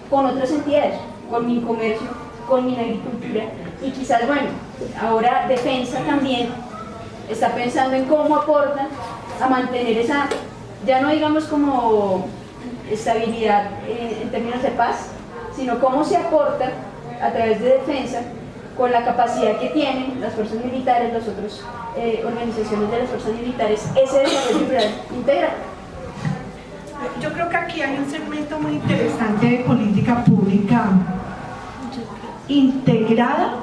con otras entidades, con Mincomercio, con Minagricultura, y quizás, bueno, ahora Defensa también está pensando en cómo aporta a mantener esa, ya no digamos como estabilidad en términos de paz, sino cómo se aporta a través de Defensa con la capacidad que tienen las fuerzas militares, las otras organizaciones de las fuerzas militares, ese desarrollo rural integral. Yo creo que aquí hay un segmento muy interesante de política pública integrada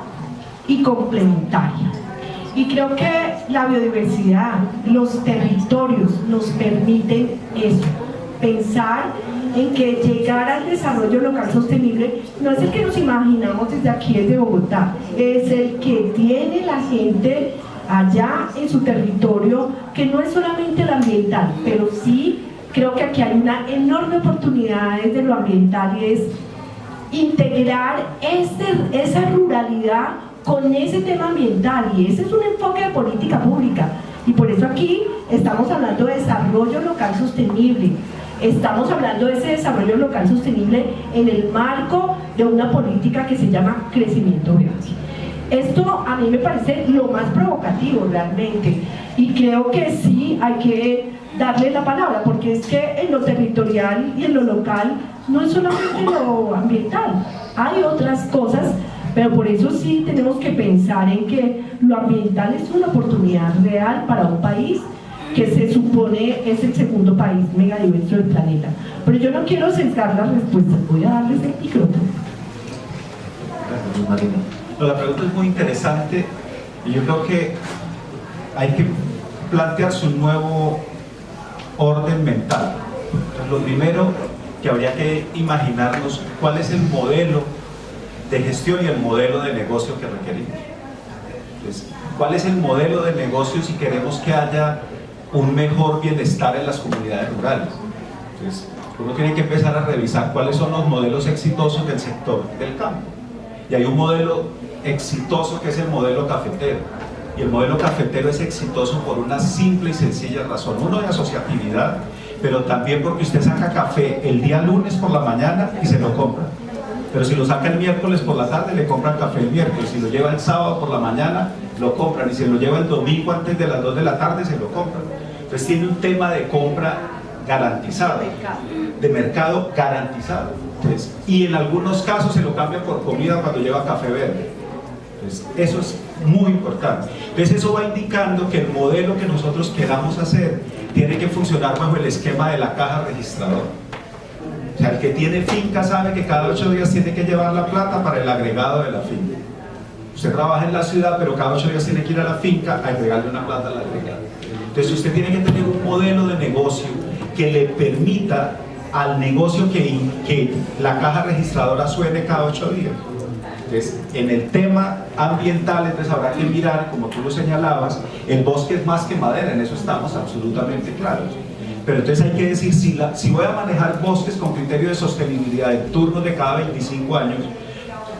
y complementaria. Y creo que la biodiversidad, los territorios nos permiten eso, pensar en que llegar al desarrollo local sostenible no es el que nos imaginamos desde aquí, desde Bogotá, es el que tiene la gente allá en su territorio, que no es solamente el ambiental, pero sí creo que aquí hay una enorme oportunidad desde lo ambiental, y es integrar esa ruralidad con ese tema ambiental, y ese es un enfoque de política pública, y por eso aquí estamos hablando de desarrollo local sostenible. Estamos hablando de ese desarrollo local sostenible en el marco de una política que se llama crecimiento verde. Esto a mí me parece lo más provocativo realmente, y creo que sí hay que darle la palabra, porque es que en lo territorial y en lo local no es solamente lo ambiental, hay otras cosas, pero por eso sí tenemos que pensar en que lo ambiental es una oportunidad real para un país que se supone es el segundo país megadiverso del planeta. Pero yo no quiero sesgar las respuestas, voy a darles el micrófono. Gracias, Marina. La pregunta es muy interesante y yo creo que hay que plantearse un nuevo orden mental. Entonces, lo primero que habría que imaginarnos cuál es el modelo de gestión y el modelo de negocio que requerimos. Entonces, ¿cuál es el modelo de negocio si queremos que haya un mejor bienestar en las comunidades rurales? Entonces, uno tiene que empezar a revisar cuáles son los modelos exitosos del sector del campo. Y hay un modelo exitoso que es el modelo cafetero. Y el modelo cafetero es exitoso por una simple y sencilla razón. Uno, de asociatividad, pero también porque usted saca café el día lunes por la mañana y se lo compra. Pero si lo saca el miércoles por la tarde, le compran café el miércoles. Si lo lleva el sábado por la mañana, lo compran. Y si lo lleva el domingo antes de las 2 de la tarde, se lo compran. Entonces tiene un tema de compra garantizado, de mercado garantizado. Entonces, y en algunos casos se lo cambia por comida cuando lleva café verde. Entonces, eso es muy importante. Entonces eso va indicando que el modelo que nosotros queramos hacer tiene que funcionar bajo el esquema de la caja registradora. O sea, el que tiene finca sabe que cada 8 días tiene que llevar la plata para el agregado de la finca. Usted trabaja en la ciudad, pero cada 8 días tiene que ir a la finca a entregarle una plata al agregado. Entonces usted tiene que tener un modelo de negocio que le permita al negocio que la caja registradora suene cada 8 días. Entonces, en el tema ambiental, entonces habrá que mirar, como tú lo señalabas, el bosque es más que madera, en eso estamos absolutamente claros. Pero entonces hay que decir, si voy a manejar bosques con criterio de sostenibilidad en turnos de cada 25 años,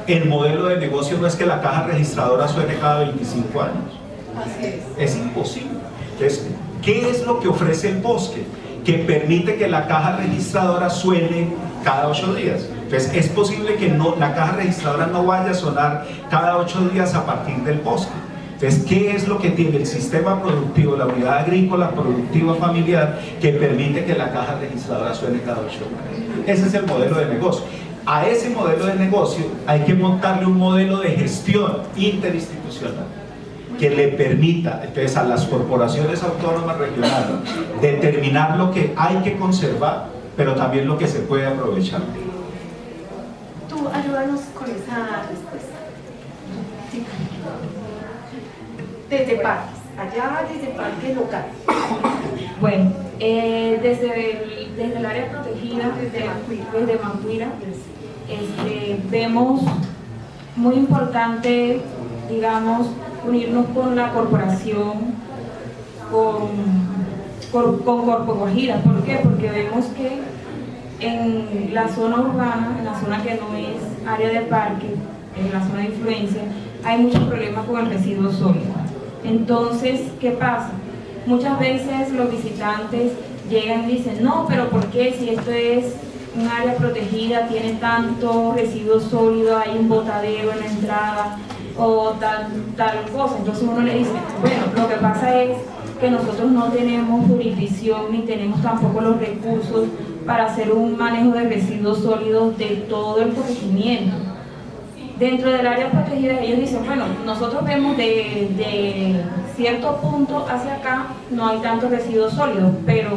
el modelo de negocio no es que la caja registradora suene cada 25 años. Es imposible. Entonces, ¿qué es lo que ofrece el bosque? Que permite que la caja registradora suene cada 8 días. Entonces, es posible que la caja registradora no vaya a sonar cada 8 días a partir del bosque. Entonces, ¿qué es lo que tiene el sistema productivo, la unidad agrícola productiva familiar, que permite que la caja registradora suene cada 8 días? Ese es el modelo de negocio. A ese modelo de negocio hay que montarle un modelo de gestión interinstitucional que le permita entonces a las corporaciones autónomas regionales determinar lo que hay que conservar, pero también lo que se puede aprovechar. Tú ayúdanos con esa respuesta. Sí. desde parques, allá desde parques locales? Bueno, desde el área protegida, desde Mancuira, vemos muy importante, digamos, unirnos con la corporación, con Corpo Guajira. ¿Por qué? Porque vemos que en la zona urbana, en la zona que no es área de parque, en la zona de influencia, hay muchos problemas con el residuo sólido. Entonces, ¿qué pasa? Muchas veces los visitantes llegan y dicen, no, pero ¿por qué? Si esto es un área protegida, tiene tanto residuo sólido, hay un botadero en la entrada o tal cosa. Entonces uno le dice, bueno, lo que pasa es que nosotros no tenemos jurisdicción ni tenemos tampoco los recursos para hacer un manejo de residuos sólidos de todo el corregimiento. Dentro del área protegida ellos dicen, bueno, nosotros vemos de cierto punto hacia acá no hay tantos residuos sólidos, pero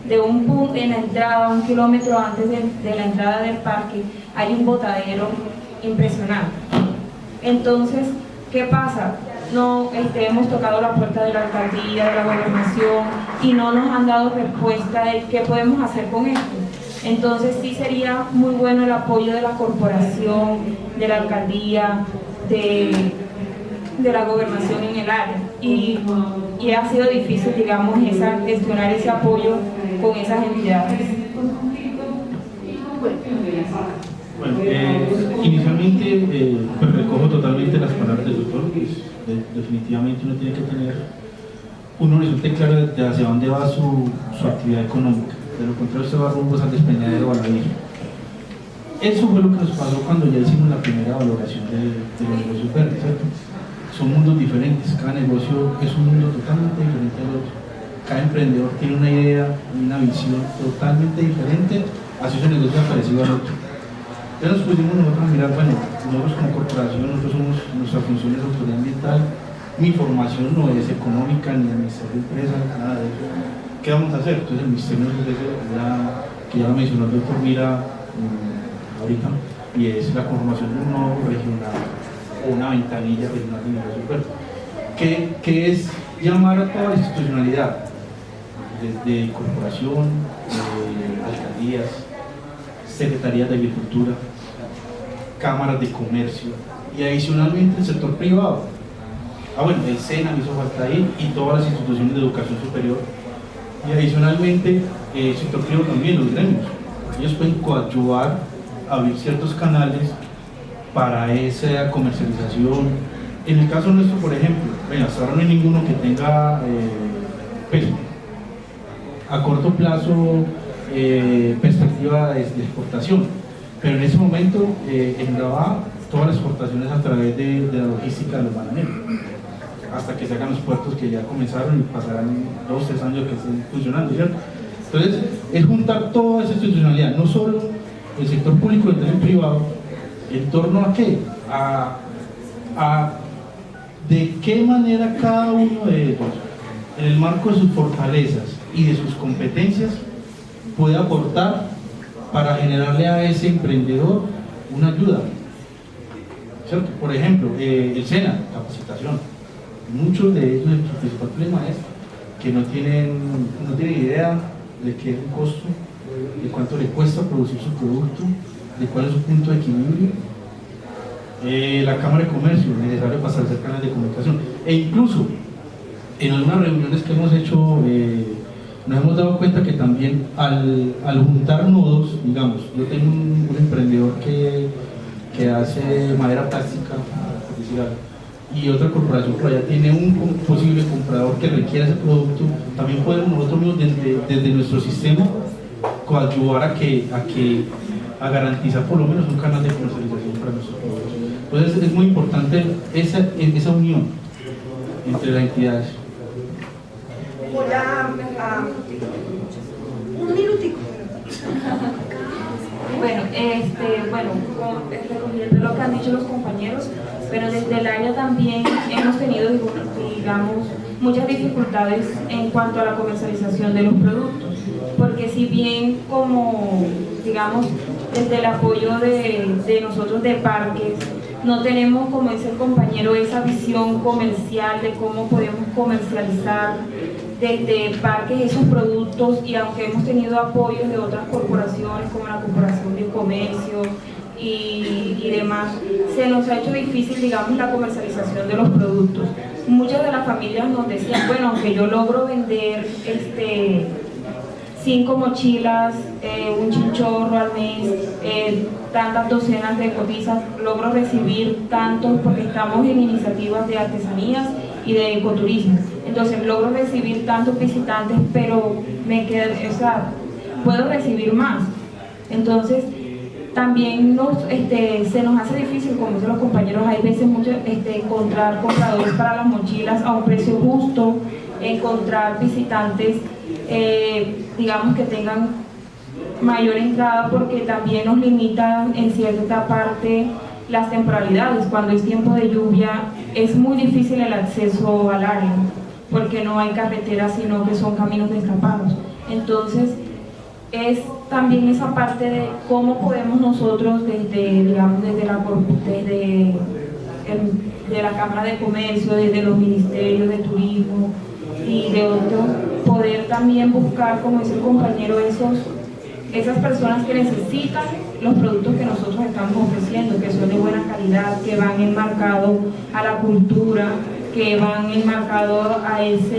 de un punto en la entrada, 1 kilómetro antes de la entrada del parque, hay un botadero impresionante. Entonces, ¿qué pasa? No, hemos tocado la puerta de la alcaldía, de la gobernación, y no nos han dado respuesta de qué podemos hacer con esto. Entonces sí sería muy bueno el apoyo de la corporación, de la alcaldía, de la gobernación en el área. Y ha sido difícil, digamos, gestionar ese apoyo con esas entidades. Bueno, inicialmente pues recojo totalmente las palabras del doctor, pues, definitivamente uno tiene que tener un horizonte claro de hacia dónde va su actividad económica. De lo contrario, usted va rumbo al despeñadero o al abismo. Eso fue lo que nos pasó cuando ya hicimos la primera valoración de los negocios verdes, ¿cierto? Son mundos diferentes, cada negocio es un mundo totalmente diferente al otro. Cada emprendedor tiene una idea, una visión totalmente diferente hacia ese negocio parecido al otro. Entonces nos pusimos nosotros a mirar, bueno, nosotros como corporación, nosotros somos, nuestra función es autoridad ambiental, mi formación no es económica ni administración de empresas, nada de eso. ¿Qué vamos a hacer? Entonces el Ministerio de Empresa, que ya lo mencionó el doctor Mira ahorita, y es la conformación de un nodo regional o una ventanilla regional de negocios verdes, que es llamar a toda la institucionalidad, desde corporación, alcaldías, secretarías de agricultura, cámaras de comercio y adicionalmente el sector privado. Bueno, el SENA me hizo falta ahí y todas las instituciones de educación superior. Y adicionalmente, el sector privado también, los gremios. Ellos pueden coadyuvar, abrir ciertos canales para esa comercialización. En el caso nuestro, por ejemplo, hasta ahora no hay ninguno que tenga pues, a corto plazo perspectiva de exportación. Pero en ese momento, en Urabá, todas las exportaciones a través de la logística de los bananeros, hasta que se hagan los puertos que ya comenzaron y pasarán 2 o 3 años que estén funcionando, ¿cierto? Entonces, es juntar toda esa institucionalidad, no solo el sector público y el privado, ¿en torno a qué? A de qué manera cada uno de ellos, en el marco de sus fortalezas y de sus competencias, puede aportar para generarle a ese emprendedor una ayuda, ¿cierto? Por ejemplo, el SENA, capacitación. Muchos de ellos, su principal problema es que no tienen idea de qué es el costo, de cuánto le cuesta producir su producto, de cuál es su punto de equilibrio. La Cámara de Comercio, necesario para establecer canales de comunicación. E incluso, en algunas reuniones que hemos hecho, nos hemos dado cuenta que también al juntar nodos, digamos, yo tengo un emprendedor que hace madera plástica, por decir algo, y otra corporación por allá tiene un posible comprador que requiere ese producto, también podemos nosotros mismos desde nuestro sistema coadyuvar a garantizar por lo menos un canal de comercialización para nuestros productos. Entonces es muy importante esa unión entre las entidades. Voy a un minutico. Bueno, recogiendo lo que han dicho los compañeros, pero desde el área también hemos tenido, digamos, muchas dificultades en cuanto a la comercialización de los productos, porque si bien como, digamos, desde el apoyo de nosotros de parques, no tenemos, como dice el compañero, esa visión comercial de cómo podemos comercializar desde parques esos productos, y aunque hemos tenido apoyos de otras corporaciones como la Corporación de Comercio y demás, se nos ha hecho difícil, digamos, la comercialización de los productos. Muchas de las familias nos decían, bueno, aunque yo logro vender 5 mochilas, un chinchorro al mes, tantas docenas de cotizas, logro recibir tantos, porque estamos en iniciativas de artesanías y de ecoturismo. Entonces logro recibir tantos visitantes, pero me queda, o sea, puedo recibir más. Entonces también se nos hace difícil, como dicen los compañeros, hay veces mucho encontrar compradores para las mochilas a un precio justo, encontrar visitantes digamos que tengan mayor entrada, porque también nos limitan en cierta parte las temporalidades. Cuando es tiempo de lluvia es muy difícil el acceso al área, porque no hay carreteras, sino que son caminos destapados. Entonces es también esa parte de cómo podemos nosotros desde la Cámara de Comercio, desde los ministerios de turismo y de otros, poder también buscar, como dice el compañero, esas personas que necesitan los productos que nosotros estamos ofreciendo, que son de buena calidad, que van enmarcados a la cultura, que van enmarcados a esa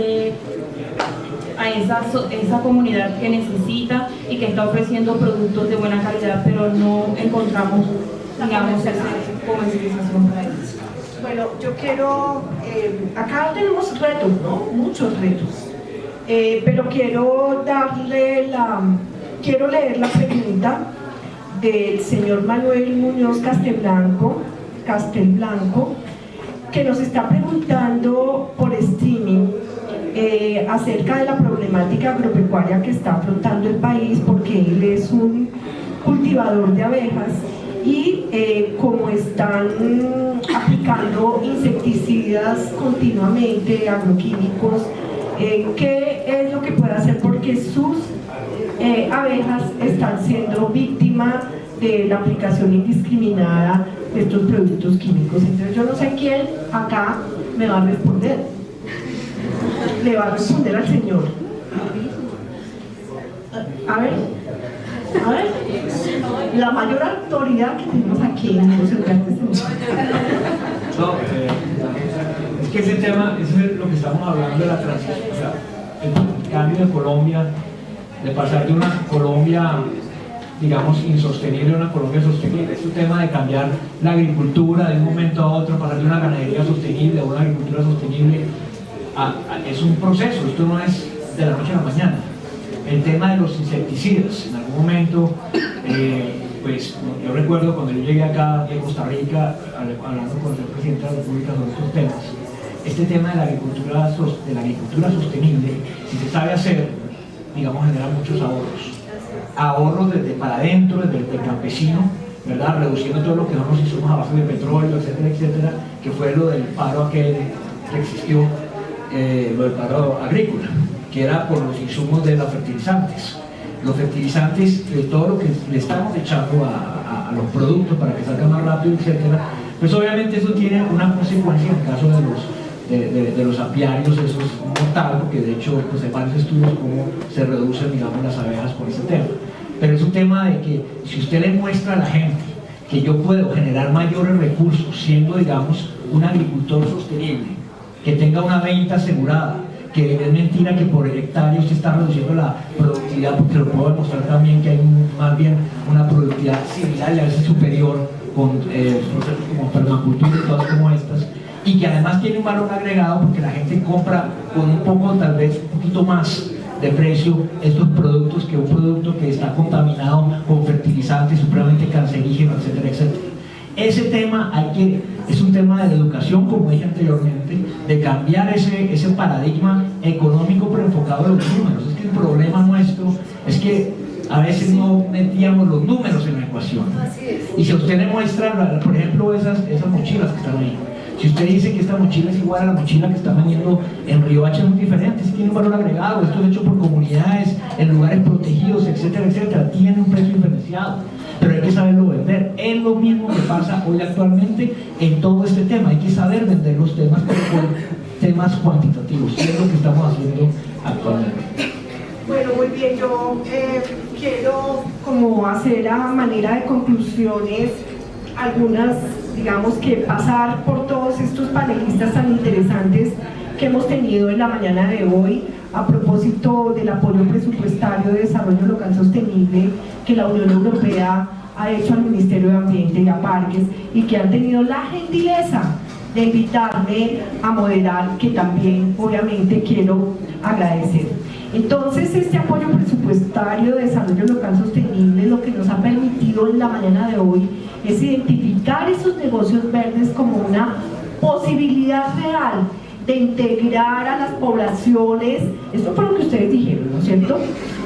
comunidad que necesita y que está ofreciendo productos de buena calidad, pero no encontramos, digamos, esa comercialización para ellos. Bueno, yo quiero, acá tenemos retos, ¿no? Muchos retos, pero quiero leer la pregunta del señor Manuel Muñoz Castelblanco, que nos está preguntando por streaming acerca de la problemática agropecuaria que está afrontando el país, porque él es un cultivador de abejas y como están aplicando insecticidas continuamente, agroquímicos, ¿qué es lo que puede hacer? Porque sus abejas están siendo víctimas de la aplicación indiscriminada de estos productos químicos. Entonces yo no sé quién acá me va a responder. Le va a responder al señor. A ver, la mayor autoridad que tenemos aquí en el No, es que ese tema, eso es lo que estamos hablando de la transición, o sea, el cambio de Colombia, de pasar de una Colombia, digamos, insostenible a una Colombia sostenible. Es un tema de cambiar la agricultura de un momento a otro, pasar de una ganadería sostenible a una agricultura sostenible. Es un proceso, esto no es de la noche a la mañana. El tema de los insecticidas, en algún momento, pues yo recuerdo cuando yo llegué acá de Costa Rica, hablando con el presidente de la República sobre estos temas, este tema de la agricultura sostenible, si se sabe hacer, digamos, genera muchos ahorros desde para adentro, desde el campesino, ¿verdad? Reduciendo todo lo que son los insumos a base de petróleo, etcétera, etcétera, que fue lo del paro aquel que existió, lo del paro agrícola, que era por los insumos de los fertilizantes. Los fertilizantes, de todo lo que le estamos echando a los productos para que salgan más rápido, etcétera, pues obviamente eso tiene una consecuencia en el caso de los apiarios, eso es mortal, porque de hecho pues hay varios estudios cómo se reducen, digamos, las abejas por ese tema. Pero es un tema de que si usted le muestra a la gente que yo puedo generar mayores recursos siendo, digamos, un agricultor sostenible, que tenga una venta asegurada, que es mentira que por hectárea usted está reduciendo la productividad, porque lo puedo demostrar también que hay más bien una productividad similar y a veces superior con procesos como permacultura y todas como estas, y que además tiene un valor agregado porque la gente compra con un poco, tal vez un poquito más de precio estos productos que un producto que está contaminado con fertilizantes supremamente cancerígenos, etcétera, etcétera. Ese tema es un tema de educación, como dije anteriormente, de cambiar ese paradigma económico pero enfocado en los números. Es que el problema nuestro es que a veces no metíamos los números en la ecuación. Y si a usted le muestra, por ejemplo, esas mochilas que están ahí, si usted dice que esta mochila es igual a la mochila que está vendiendo en Riohacha, es muy diferente, sí tiene un valor agregado, esto es hecho por comunidades, en lugares protegidos, etcétera, etcétera, tiene un precio diferenciado. diferenciado, pero hay que saberlo vender. Es lo mismo que pasa hoy actualmente en todo este tema. Hay que saber vender los temas, pero con temas cuantitativos, que es lo que estamos haciendo actualmente. Bueno, muy bien, yo quiero como hacer a manera de conclusiones algunas, digamos que pasar por todos estos panelistas tan interesantes que hemos tenido en la mañana de hoy a propósito del apoyo presupuestario de desarrollo local sostenible que la Unión Europea ha hecho al Ministerio de Ambiente y a Parques, y que han tenido la gentileza de invitarme a moderar, que también obviamente quiero agradecer. Entonces, este apoyo presupuestario de desarrollo local sostenible lo que nos ha permitido en la mañana de hoy es identificar esos negocios verdes como una posibilidad real de integrar a las poblaciones, esto fue lo que ustedes dijeron, ¿no es cierto?,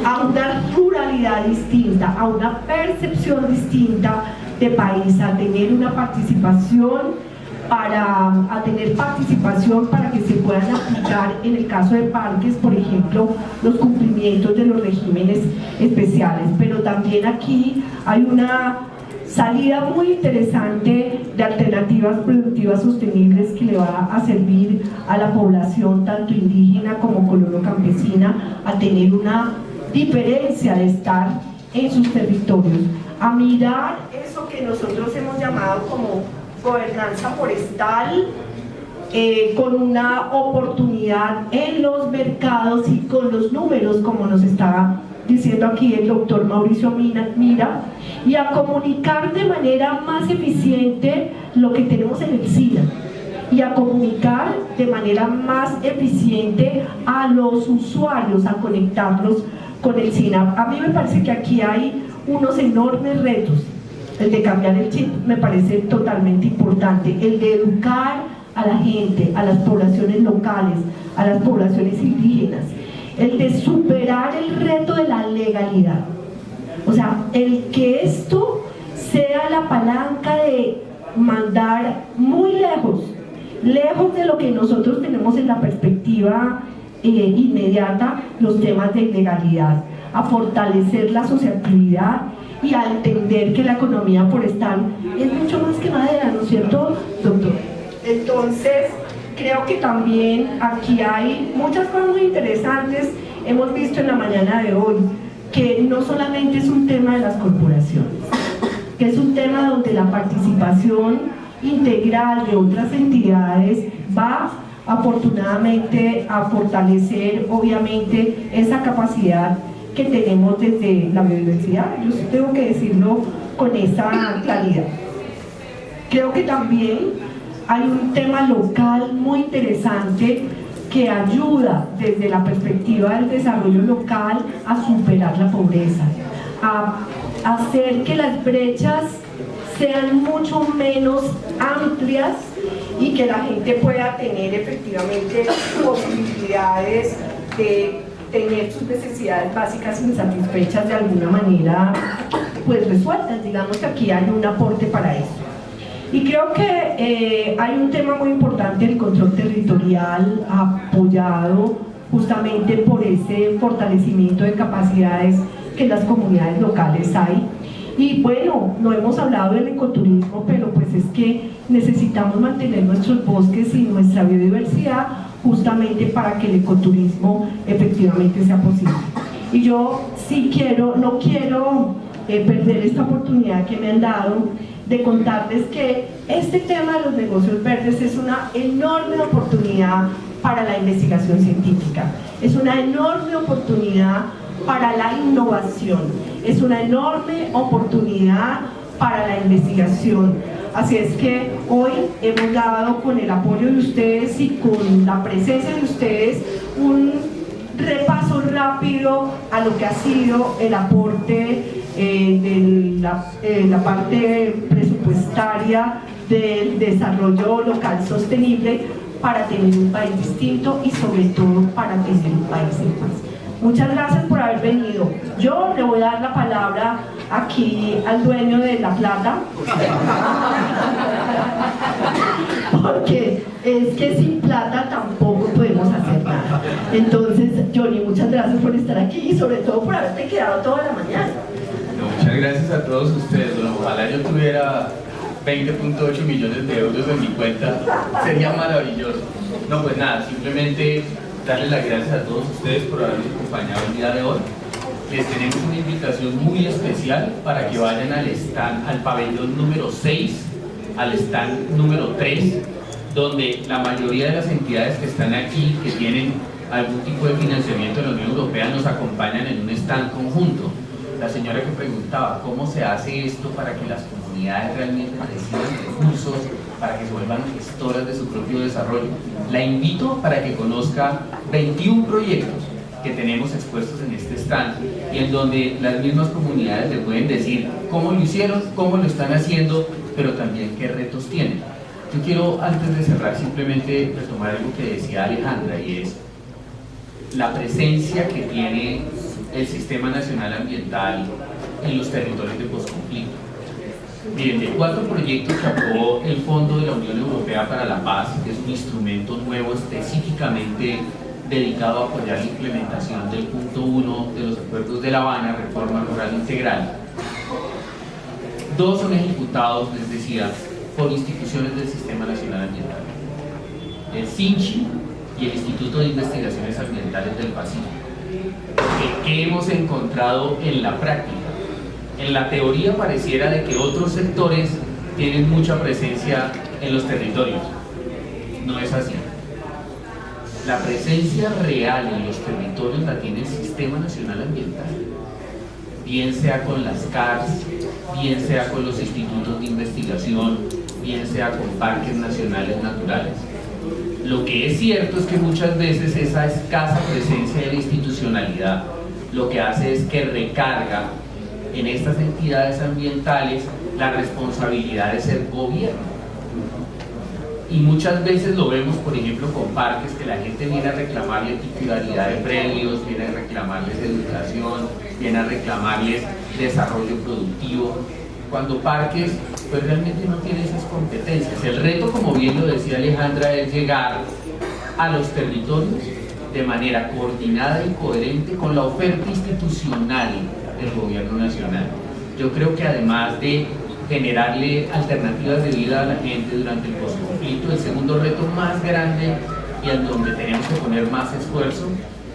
a una ruralidad distinta, a una percepción distinta de país, a tener una participación para que se puedan aplicar, en el caso de parques, por ejemplo, los cumplimientos de los regímenes especiales. Pero también aquí hay una salida muy interesante de alternativas productivas sostenibles que le va a servir a la población, tanto indígena como colono-campesina, a tener una diferencia de estar en sus territorios, a mirar eso que nosotros hemos llamado como gobernanza forestal, con una oportunidad en los mercados y con los números, como nos estaba diciendo aquí el doctor Mauricio Mira, y a comunicar de manera más eficiente lo que tenemos en el SINA, y a comunicar de manera más eficiente a los usuarios, a conectarlos con el SINA. A mí me parece que aquí hay unos enormes retos. El de cambiar el chip me parece totalmente importante, el de educar a la gente, a las poblaciones locales, a las poblaciones indígenas, el de superar el reto de la legalidad, o sea, el que esto sea la palanca de mandar muy lejos de lo que nosotros tenemos en la perspectiva inmediata, los temas de legalidad, a fortalecer la asociatividad y a entender que la economía forestal es mucho más que madera, ¿no es cierto, doctor? Entonces, creo que también aquí hay muchas cosas muy interesantes. Hemos visto en la mañana de hoy que no solamente es un tema de las corporaciones, que es un tema donde la participación integral de otras entidades va afortunadamente a fortalecer obviamente esa capacidad que tenemos desde la biodiversidad. Yo sí tengo que decirlo con esa claridad. Creo que también hay un tema local muy interesante que ayuda desde la perspectiva del desarrollo local a superar la pobreza, a hacer que las brechas sean mucho menos amplias y que la gente pueda tener efectivamente posibilidades de tener sus necesidades básicas insatisfechas de alguna manera pues resueltas. Digamos que aquí hay un aporte para eso. Y creo que hay un tema muy importante, el control territorial, apoyado justamente por ese fortalecimiento de capacidades que las comunidades locales hay. Y bueno, no hemos hablado del ecoturismo, pero pues es que necesitamos mantener nuestros bosques y nuestra biodiversidad justamente para que el ecoturismo efectivamente sea posible. Y yo sí no quiero perder esta oportunidad que me han dado de contarles que este tema de los negocios verdes es una enorme oportunidad para la investigación científica, es una enorme oportunidad para la innovación, es una enorme oportunidad para la investigación. Así es que hoy hemos dado, con el apoyo de ustedes y con la presencia de ustedes, un repaso rápido a lo que ha sido el aporte de la parte presupuestaria del desarrollo local sostenible para tener un país distinto y sobre todo para tener un país en paz. Muchas gracias por haber venido. Yo le voy a dar la palabra aquí al dueño de La Plata, porque es que sin plata tampoco podemos hacer nada. Entonces, Johnny, muchas gracias por estar aquí y sobre todo por haberte quedado toda la mañana. Muchas gracias a todos ustedes. Bueno, ojalá yo tuviera 20.8 millones de euros en mi cuenta, sería maravilloso. No, pues nada, simplemente darles las gracias a todos ustedes por habernos acompañado el día de hoy. Les tenemos una invitación muy especial para que vayan al stand, al pabellón número 6, al stand número 3, donde la mayoría de las entidades que están aquí, que tienen algún tipo de financiamiento de la Unión Europea, nos acompañan en un stand conjunto. La señora que preguntaba cómo se hace esto para que las comunidades realmente reciban recursos, para que se vuelvan gestoras de su propio desarrollo. La invito para que conozca 21 proyectos que tenemos expuestos en este stand y en donde las mismas comunidades le pueden decir cómo lo hicieron, cómo lo están haciendo, pero también qué retos tienen. Yo quiero, antes de cerrar, simplemente retomar algo que decía Alejandra, y es la presencia que tiene el Sistema Nacional Ambiental en los territorios de posconflicto. Miren, de 4 proyectos que aprobó el Fondo de la Unión Europea para la Paz, que es un instrumento nuevo específicamente dedicado a apoyar la implementación del punto 1 de los acuerdos de La Habana, Reforma Rural Integral, 2 son ejecutados, les decía, por instituciones del Sistema Nacional Ambiental, el SINCHI y el Instituto de Investigaciones Ambientales del Pacífico. ¿Qué hemos encontrado en la práctica? En la teoría pareciera de que otros sectores tienen mucha presencia en los territorios. No es así. La presencia real en los territorios la tiene el Sistema Nacional Ambiental, bien sea con las CARS, bien sea con los institutos de investigación, bien sea con parques nacionales naturales. Lo que es cierto es que muchas veces esa escasa presencia de la institucionalidad lo que hace es que recarga en estas entidades ambientales la responsabilidad de ser gobierno. Y muchas veces lo vemos, por ejemplo, con parques, que la gente viene a reclamarles titularidad de predios, viene a reclamarles educación, viene a reclamarles desarrollo productivo, cuando parques pues realmente no tienen esas competencias. El reto, como bien lo decía Alejandra, es llegar a los territorios de manera coordinada y coherente con la oferta institucional del gobierno nacional. Yo creo que además de generarle alternativas de vida a la gente durante el posconflicto, el segundo reto más grande y al donde tenemos que poner más esfuerzo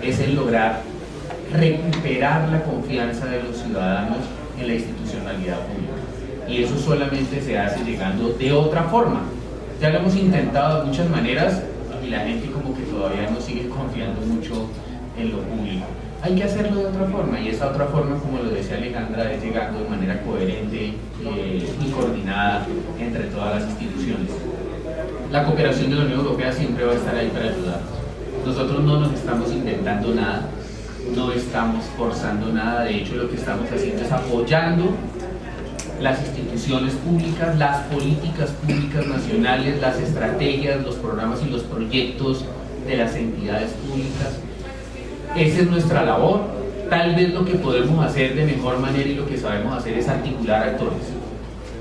es el lograr recuperar la confianza de los ciudadanos en la institucionalidad pública. Y eso solamente se hace llegando de otra forma. Ya lo hemos intentado de muchas maneras y la gente como que todavía no sigue confiando mucho en lo público. Hay que hacerlo de otra forma, y esa otra forma, como lo decía Alejandra, es llegando de manera coherente y coordinada entre todas las instituciones. La cooperación de la Unión Europea siempre va a estar ahí para ayudarnos. Nosotros no nos estamos inventando nada, no estamos forzando nada, de hecho lo que estamos haciendo es apoyando las instituciones públicas, las políticas públicas nacionales, las estrategias, los programas y los proyectos de las entidades públicas. Esa es nuestra labor. Tal vez lo que podemos hacer de mejor manera y lo que sabemos hacer es articular actores,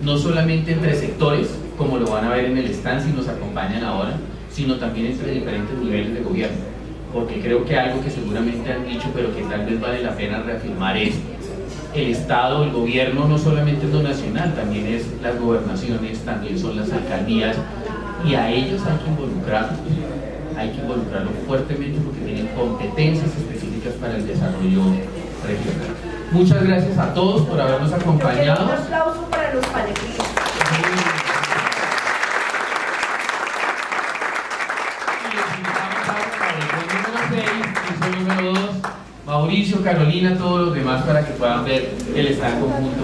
no solamente entre sectores, como lo van a ver en el stand si nos acompañan ahora, sino también entre diferentes niveles de gobierno, porque creo que algo que seguramente han dicho, pero que tal vez vale la pena reafirmar es: el Estado, el gobierno no solamente es lo nacional, también es las gobernaciones, también son las alcaldías, y a ellos hay que involucrarlos fuertemente porque tienen competencias específicas para el desarrollo regional. Muchas gracias a todos por habernos acompañado. Un aplauso para los panelistas. Número 2, Mauricio, Carolina, todos los demás para que puedan ver el stand conjunto